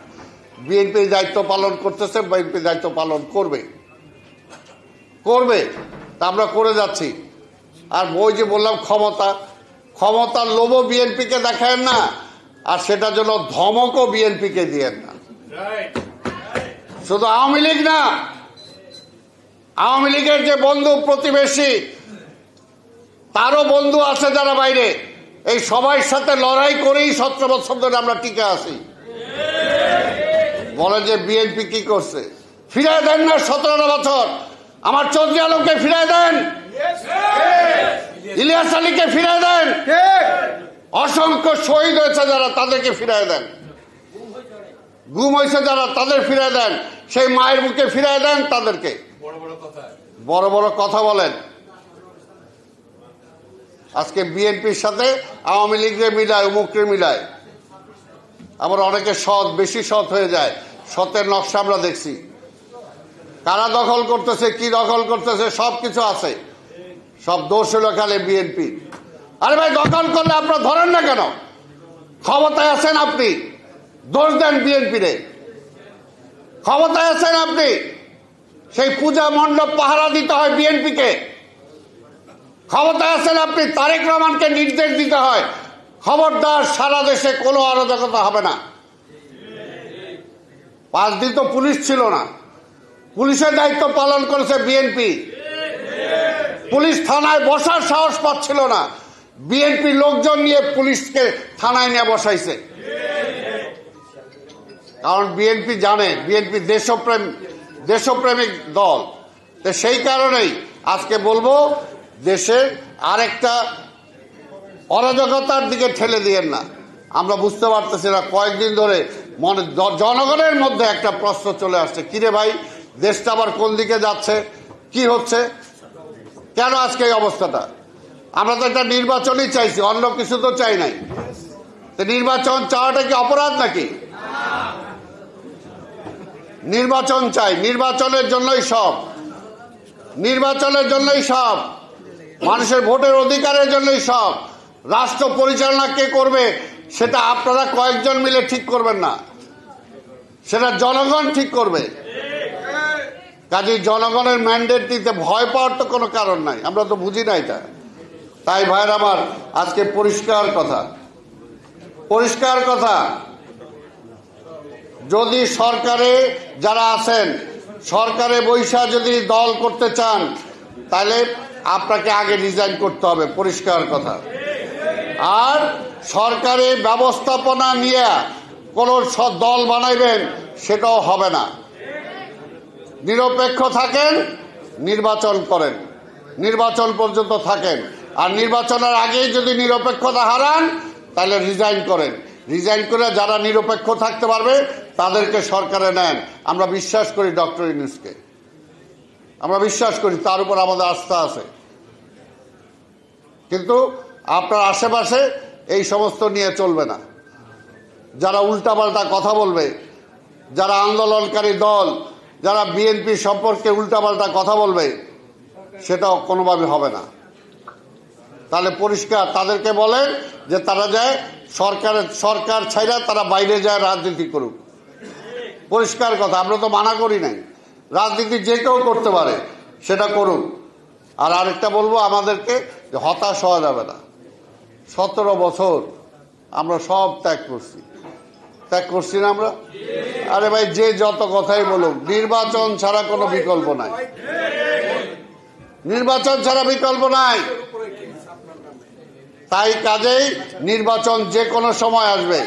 বিএনপি দায়িত্ব পালন করতেছে, বিএনপি দায়িত্ব পালন করবে, তা আমরা করে যাচ্ছি। আর ওই যে বললাম ক্ষমতার লোভও বিএনপিকে দেখায় না, আর সেটার জন্য ধমকও বিএনপিকে দিয়েন না। শুধু আওয়ামী লীগ না, আওয়ামী লীগের যে বন্ধু প্রতিবেশী, তারও বন্ধু আছে যারা বাইরে, এই সবার সাথে লড়াই করেই 17 বছর ধরে আমরা টিকে আছি। বলে যে বিএনপি কি করছে, ফিরাই দেন না 17 বছর। আমার চৌধুরী আলমকে ফিরাই দেন, ইলিয়াস আলীকে ফিরাই দেন, অসংখ্য শহীদ হয়েছে যারা তাদেরকে ফিরাই দেন, গুম হয়েছে যারা তাদের ফিরাই দেন, সেই মায়ের বুকে ফিরাই দেন তাদেরকে। বড় বড় কথা বলেন। আজকে বিএনপির সাথে আওয়ামী লীগের মিলায়, উমুককে মিলায়, আবার অনেকে সৎ, বেশি সৎ হয়ে যায়। সতের নকশা আমরা দেখছি, কারা দখল করতেছে, কি দখল করতেছে, সবকিছু আছে। সব দোষ হলো খালি বিএনপি। আরে ভাই, দখল করলে আপনারা ধরেন না কেন? ক্ষমতায় আছেন আপনি, দোষ দেন বিএনপি রে। ক্ষমতায় আছেন আপনি, সেই পূজা মণ্ডপ পাহারা দিতে হয় বিএনপিকে। ক্ষমতায় আছেন আপনি, তারেক রহমানকে নির্দেশ দিতে হয়, খবরদার সারা দেশে কোনো অরাজকতা হবে না। 5 দিন তো পুলিশ ছিল না, পুলিশের দায়িত্ব পালন করেছে বিএনপি। পুলিশ থানায় বসার সাহস পাচ্ছিল না, বিএনপি লোকজন নিয়ে পুলিশকে থানায় নিয়ে বসাইছে। কারণ বিএনপি জানে বিএনপি দেশপ্রেমিক দল। তো সেই কারণেই আজকে বলবো, দেশের আরেকটা অরাজকতার দিকে ঠেলে দিয়েন না। আমরা বুঝতে পারতেছি না, কয়েকদিন ধরে জনগণের মধ্যে একটা প্রশ্ন চলে আসছে, কিরে ভাই, দেশটা আবার কোন দিকে যাচ্ছে, কি হচ্ছে, কেন আজকে এই অবস্থাটা? আমরা তো একটা নির্বাচনই চাইছি, অন্য কিছু তো চাই নাই। তো নির্বাচন চাওয়াটা কি অপরাধ নাকি? নির্বাচন চাই, নির্বাচনের জন্যই সব, নির্বাচনের জন্যই সব, মানুষের ভোটের অধিকারের জন্যই সব। রাষ্ট্র পরিচালনা কে করবে সেটা আপনারা কয়েকজন মিলে ঠিক করবেন না, সেটা জনগণ ঠিক করবে। কাজে জনগণের ম্যান্ডেট দিতে ভয় পাওয়ার তো কোনো কারণ নাই, আমরা তো বুঝি না এটা। তাই ভাইয়ের আমার, আজকে পরিষ্কার কথা, যদি সরকারে যারা আছেন, সরকারে বৈশা যদি দল করতে চান, তাহলে আপনাকে আগে রিজাইন করতে হবে, পরিষ্কার কথা। আর সরকারি ব্যবস্থাপনা নিয়ে কোন দল বানাইবেন, সেটাও হবে না। নিরপেক্ষ থাকেন, নির্বাচন করেন, নির্বাচন পর্যন্ত থাকেন। আর নির্বাচনের আগেই যদি নিরপেক্ষতা হারান, তাহলে রিজাইন করেন। রিজাইন করে যারা নিরপেক্ষ থাকতে পারবে তাদেরকে সরকারে নেন। আমরা বিশ্বাস করি ডক্টর ইউনূসকে, আমরা বিশ্বাস করি, তার উপর আমাদের আস্থা আছে। কিন্তু আপনার আশেপাশে এই সমস্ত নিয়ে চলবে না। যারা উল্টাপাল্টা কথা বলবে, যারা আন্দোলনকারী দল, যারা বিএনপি সম্পর্কে উল্টাপাল্টা কথা বলবে, সেটাও কোনোভাবে হবে না। তাহলে পরিষ্কার তাদেরকে বলেন যে তারা যায় সরকার ছাইরা তারা বাইরে যায় রাজনীতি করুক। পরিষ্কার কথা, আমরা তো মানা করি নাই, রাজনীতি যে কেউ করতে পারে, সেটা করুক। আর আরেকটা বলবো, আমাদেরকে হতাশ হওয়া যাবে না। 17 বছর আমরা সব ত্যাগ করছি না আমরা? আরে ভাই, যে যত কথাই বলুক, নির্বাচন ছাড়া কোনো বিকল্প নাই, নির্বাচন ছাড়া বিকল্প নাই। তাই কাজেই নির্বাচন যে কোনো সময় আসবে,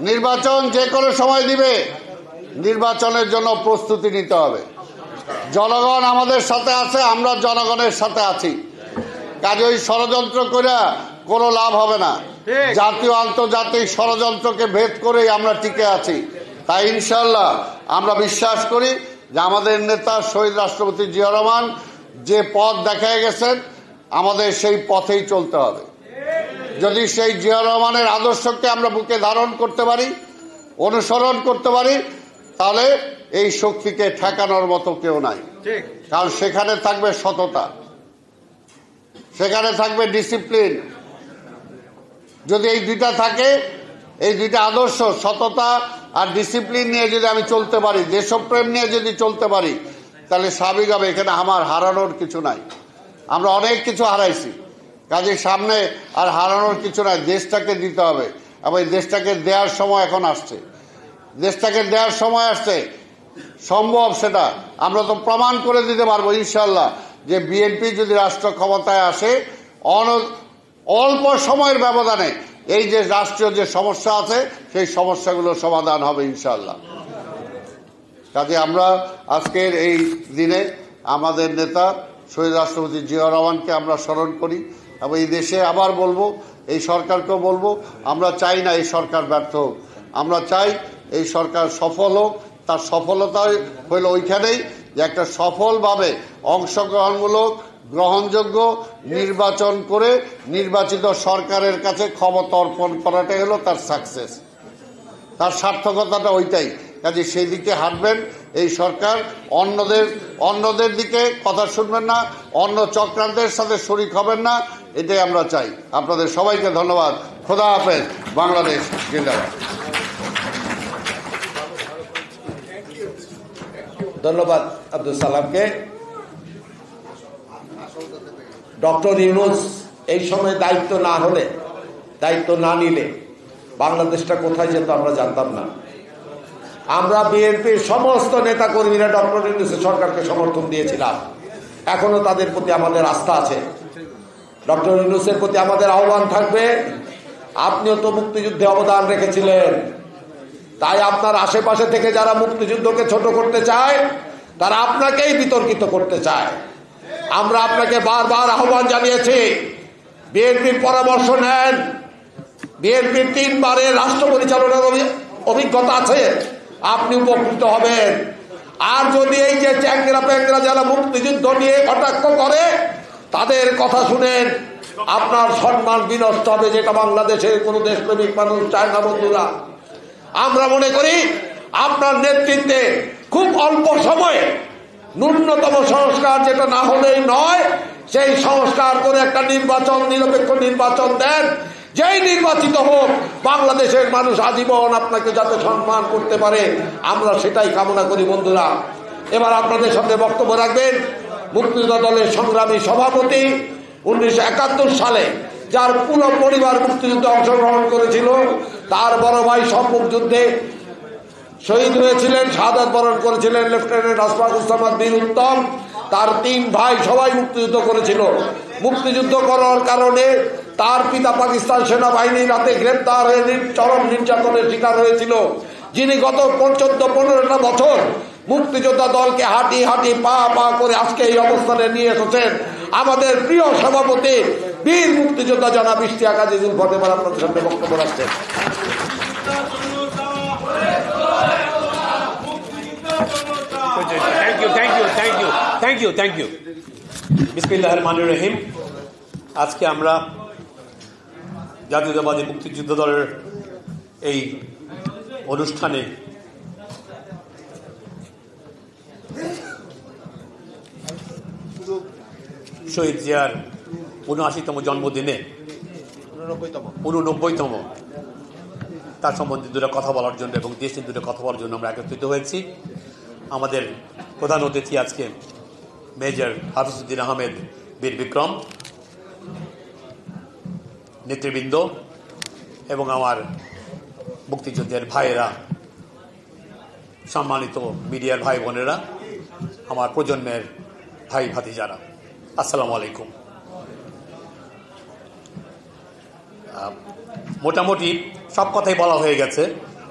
নির্বাচন যে কোনো সময় দিবে। নির্বাচনের জন্য প্রস্তুতি নিতে হবে। জনগণ আমাদের সাথে আছে, আমরা জনগণের সাথে আছি। কাজেই ষড়যন্ত্র করে কোনো লাভ হবে না। জাতীয় আন্তর্জাতিক ষড়যন্ত্রকে ভেদ করেই আমরা টিকে আছি। তাই ইনশাল্লাহ আমরা বিশ্বাস করি যে আমাদের নেতা শহীদ রাষ্ট্রপতি জিয়া রহমান যে পথ দেখায় গেছেন, আমাদের সেই পথেই চলতে হবে। যদি সেই জিয়া রহমানের আদর্শকে আমরা বুকে ধারণ করতে পারি, অনুসরণ করতে পারি, তাহলে এই শক্তিকে ঠেকানোর মতো কেউ নাই। কারণ সেখানে থাকবে সততা, সেখানে থাকবে ডিসিপ্লিন। যদি এই দুইটা থাকে, এই দুইটা আদর্শ, সততা আর ডিসিপ্লিন নিয়ে যদি আমি চলতে পারি, দেশপ্রেম নিয়ে যদি চলতে পারি, তাহলে স্বাভাবিকভাবে এখানে আমার হারানোর কিছু নাই। আমরা অনেক কিছু হারাইছি, কাজে সামনে আর হারানোর কিছু নাই। দেশটাকে দিতে হবে, এবং এই দেশটাকে দেওয়ার সময় এখন আসছে, দেশটাকে দেওয়ার সময় আসছে। সম্ভব সেটা আমরা তো প্রমাণ করে দিতে পারবো ইনশাল্লাহ, যে বিএনপি যদি রাষ্ট্র ক্ষমতায় আসে, অল্প সময়ের ব্যবধানে এই যে রাষ্ট্রীয় যে সমস্যা আছে, সেই সমস্যাগুলো সমাধান হবে ইনশাল্লাহ। কাজে আমরা আজকের এই দিনে আমাদের নেতা শহীদ রাষ্ট্রপতি জিয়াউর রহমানকে আমরা স্মরণ করি এবং এই দেশে আবার বলবো, এই সরকারকেও বলবো, আমরা চাই না এই সরকার ব্যর্থ হোক, আমরা চাই এই সরকার সফল হোক। তার সফলতা হইল ওইখানেই যে একটা সফলভাবে অংশগ্রহণমূলক গ্রহণযোগ্য নির্বাচন করে নির্বাচিত সরকারের কাছে ক্ষমতা অর্পণ করাটাই হলো তার সাকসেস, তার সার্থকতাটা ওইটাই। কাজে সেই দিকে হাঁটবেন এই সরকার, অন্যদের দিকে কথা শুনবেন না, অন্য চক্রান্তের সাথে শরিক হবেন না, এটাই আমরা চাই। আপনাদের সবাইকে ধন্যবাদ। খোদা হাফেজ। বাংলাদেশ জিন্দাবাদ। ধন্যবাদ আব্দুল সালামকে। ডক্টর ইউনূস এই সময় দায়িত্ব না নিলে বাংলাদেশটা কোথায় যেত আমরা জানতাম না। আমরা বিএনপির সমস্ত নেতা কর্মীরা ডক্টর ইউনূসের সরকারকে সমর্থন দিয়েছিলাম, এখনো তাদের প্রতি আমাদের আস্থা আছে। ডক্টর ইউনূসের প্রতি আমাদের আহ্বান থাকবে, আপনিও তো মুক্তিযুদ্ধে অবদান রেখেছিলেন, তাই আপনার আশেপাশে থেকে যারা মুক্তিযুদ্ধকে ছোট করতে চায় তারা আপনাকেই বিতর্কিত করতে চায়। আমরা আপনাকে বারবার আহ্বান জানিয়েছি, বিএনপির পরামর্শ নেন। বিএনপির 3 বারের রাষ্ট্র পরিচালনার অভিজ্ঞতা আছে, আপনি উপকৃত হবেন। আর যদি এই যে চ্যাংরা প্যাংরা যারা মুক্তিযুদ্ধ নিয়ে কটাক্ষ করে তাদের কথা শুনেন, আপনার সম্মান বিনষ্ট হবে, যেটা বাংলাদেশের কোন দেশপ্রেমিক মানুষ চায় না। বন্ধুরা, আমরা মনে করি আপনার নেতৃত্বে খুব অল্প সময়ে ন্যূনতম সংস্কার, যেটা না হলেই নয়, সেই সংস্কার করে একটা নিরপেক্ষ নির্বাচন দেন। যেই নির্বাচিত হোক বাংলাদেশের মানুষ আজীবন আপনাকে যাতে সম্মান করতে পারে, আমরা সেটাই কামনা করি। বন্ধুরা, এবার আপনাদের সামনে বক্তব্য রাখবেন মুক্তিযোদ্ধা দলের সংগ্রামী সভাপতি, 1971 সালে যার পুরো পরিবার মুক্তিযুদ্ধে অংশগ্রহণ করেছিল, তার বড় ভাই সম্মুখ যুদ্ধে শহীদ হয়েছিলেন, শাহাদাত বরণ করেছিলেন লেফটেন্যান্ট আশফাকুজ্জামান বীর উত্তম। তার 3 ভাই সবাই মুক্তিযুদ্ধ করেছিল। মুক্তিযুদ্ধ করার কারণে তার পিতা পাকিস্তান সেনাবাহিনীর হাতে গ্রেপ্তার হয়ে চরম নির্যাতনের শিকার হয়েছিল, যিনি গত 14-15টা বছর মুক্তিযোদ্ধা দলকে হাঁটি পা করে আজকে এই অবস্থানে নিয়ে এসেছেন। আমাদের প্রিয় সভাপতি বীর মুক্তিযোদ্ধা জনাব ইশতিয়াক আজিজুল ফতেমার আপনাদের সামনে বক্তব্য রাখছেন। Thank you. বিসমিল্লাহির রহমানির রহিম। আজকে আমরা জাতীয়তাবাদী মুক্তিযুদ্ধ দলের এই অনুষ্ঠানে শহীদ জিয়ার ৭৯তম জন্মদিনে ৮৯তম তার সম্বন্ধে দুটো কথা বলার জন্য এবং দেশের দুটো কথা বলার জন্য আমরা একত্রিত হয়েছি। আমাদের প্রধান অতিথি আজকে মেজর হাফিজউদ্দিন আহমেদ বীর বিক্রম, নেতৃবৃন্দ এবং আমার মুক্তিযুদ্ধের ভাইয়েরা, সম্মানিত মিডিয়ার ভাই বোনেরা, আমার প্রজন্মের ভাই ভাতিজারা, আসসালামু আলাইকুম। মোটামুটি সব কথাই বলা হয়ে গেছে,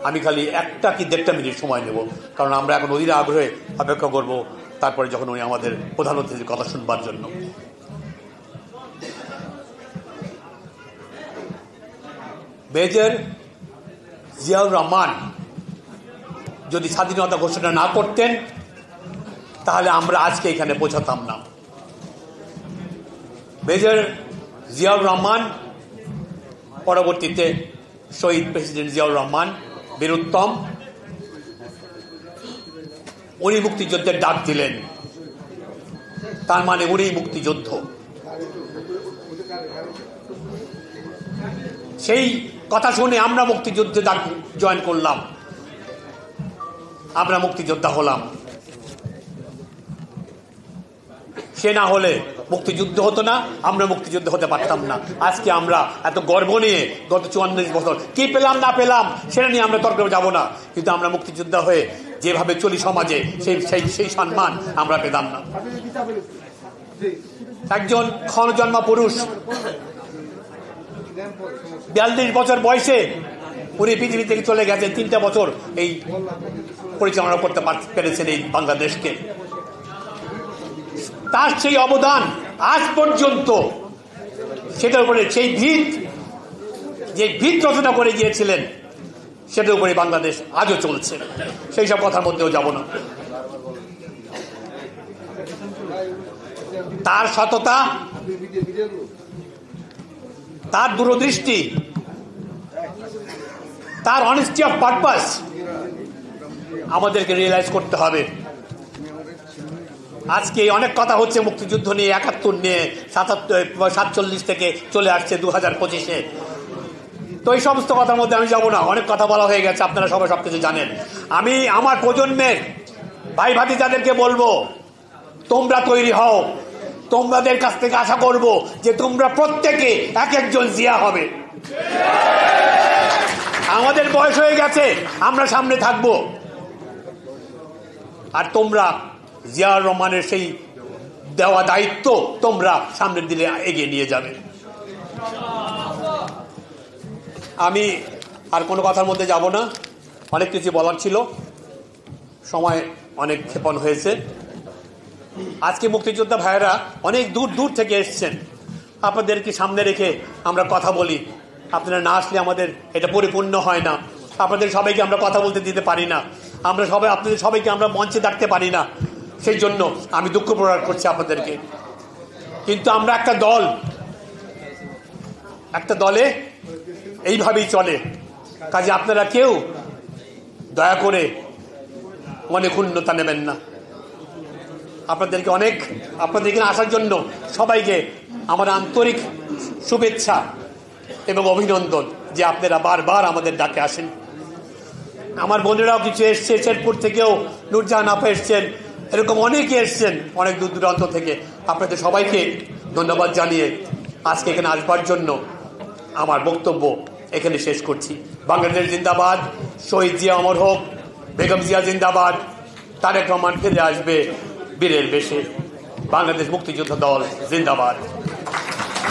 আমি খালি 1টা কি 1.5 মিনিট সময় নেব, কারণ আমরা এখন অধীর আগ্রহে অপেক্ষা করব তারপরে যখন উনি আমাদের প্রধান অতিথির কথা শুনবার জন্য। মেজর জিয়াউর রহমান যদি স্বাধীনতা ঘোষণা না করতেন তাহলে আমরা আজকে এখানে পৌঁছাতাম না। মেজর জিয়াউর রহমান, পরবর্তীতে শহীদ প্রেসিডেন্ট জিয়াউর রহমান বীর উত্তম, উনি মুক্তিযুদ্ধের ডাক দিলেন, তার মানে উনি মুক্তিযুদ্ধ। সেই কথা শুনে আমরা মুক্তিযুদ্ধে জয়েন করলাম, আমরা মুক্তিযোদ্ধা হলাম। সে না হলে মুক্তিযুদ্ধ হতো না, আমরা মুক্তিযুদ্ধ হতে পারতাম না। আজকে আমরা এত গর্ব নিয়ে গত 44 বছর কি পেলাম না পেলাম সেটা নিয়ে আমরা তর্কে যাব না, কিন্তু আমরা মুক্তিযোদ্ধা হয়ে যেভাবে চলি সমাজে সেই সম্মান আমরা পেতাম না। একজন ক্ষণজন্মা পুরুষ 42 বছর বয়সে উনি পৃথিবী থেকে চলে গেছেন। 3টা বছর এই পরিচালনা করতে পেরেছেন এই বাংলাদেশকে। তার সেই অবদান আজ পর্যন্ত, সেটার উপরে সেই যে ভিত রচনা করে গিয়েছিলেন, সেটার উপরে বাংলাদেশ আজও চলছে। সেই সব কথার মধ্যেও যাব না। তার সততা, তার দূরদৃষ্টি, তার অনেস্টি অফ পারপাস আমাদেরকে রিয়েলাইজ করতে হবে। আজকে অনেক কথা হচ্ছে মুক্তিযুদ্ধ নিয়ে, ৭১ নিয়ে, 47 থেকে চলে আসছে 2025-এ। তো এই সমস্ত কথার মধ্যে আমি যাব না, অনেক কথা বলা হয়ে গেছে, আপনারা সবাই সবকিছু জানেন। আমি আমার প্রজন্মের ভাই ভাতিজাদেরকে বলবো, তোমরা তৈরি হও। তোমাদের কাছ থেকে আশা করব যে তোমরা প্রত্যেকে এক একজন জিয়া হবে। আমাদের বয়স হয়ে গেছে, আমরা সামনে থাকবো, আর তোমরা জিয়াউর রহমানের সেই দেওয়া দায়িত্ব তোমরা সামনের দিকে এগিয়ে নিয়ে যাবে। আমি আর কোনো কথার মধ্যে যাব না, অনেক কিছু বলার ছিল, সময় অনেক ক্ষেপণ হয়েছে। আজকে মুক্তিযোদ্ধা ভাইয়েরা অনেক দূর দূর থেকে এসছেন, আপনাদেরকে সামনে রেখে আমরা কথা বলি। আপনারা না আসলে আমাদের এটা পরিপূর্ণ হয় না। আপনাদের সবাইকে আমরা কথা বলতে দিতে পারি না, আপনাদের সবাইকে আমরা মঞ্চে ডাকতে পারি না। সেই জন্য আমি দুঃখ প্রকাশ করছি আপনাদেরকে। কিন্তু আমরা একটা দলে এইভাবেই চলে। কাজে আপনারা কেউ দয়া করে মনে ক্ষুণ্ণতা নেবেন না। আপনাদের এখানে আসার জন্য সবাইকে আমার আন্তরিক শুভেচ্ছা এবং অভিনন্দন যে আপনারা বারবার আমাদের ডাকে আসেন। আমার বোনেরাও কিছু এসছে, শেরপুর থেকেও নুরজাহান আপা এসছেন, এরকম অনেকে এসছেন অনেক দূর দূরান্ত থেকে। আপনাদের সবাইকে ধন্যবাদ জানিয়ে আজকে এখানে আসবার জন্য আমার বক্তব্য এখানে শেষ করছি। বাংলাদেশ জিন্দাবাদ, শহীদ জিয়া অমর হোক, বেগম জিয়া জিন্দাবাদ, তারেক রহমান ফিরে আসবে বীরের বেশে, বাংলাদেশ মুক্তিযোদ্ধা দল জিন্দাবাদ।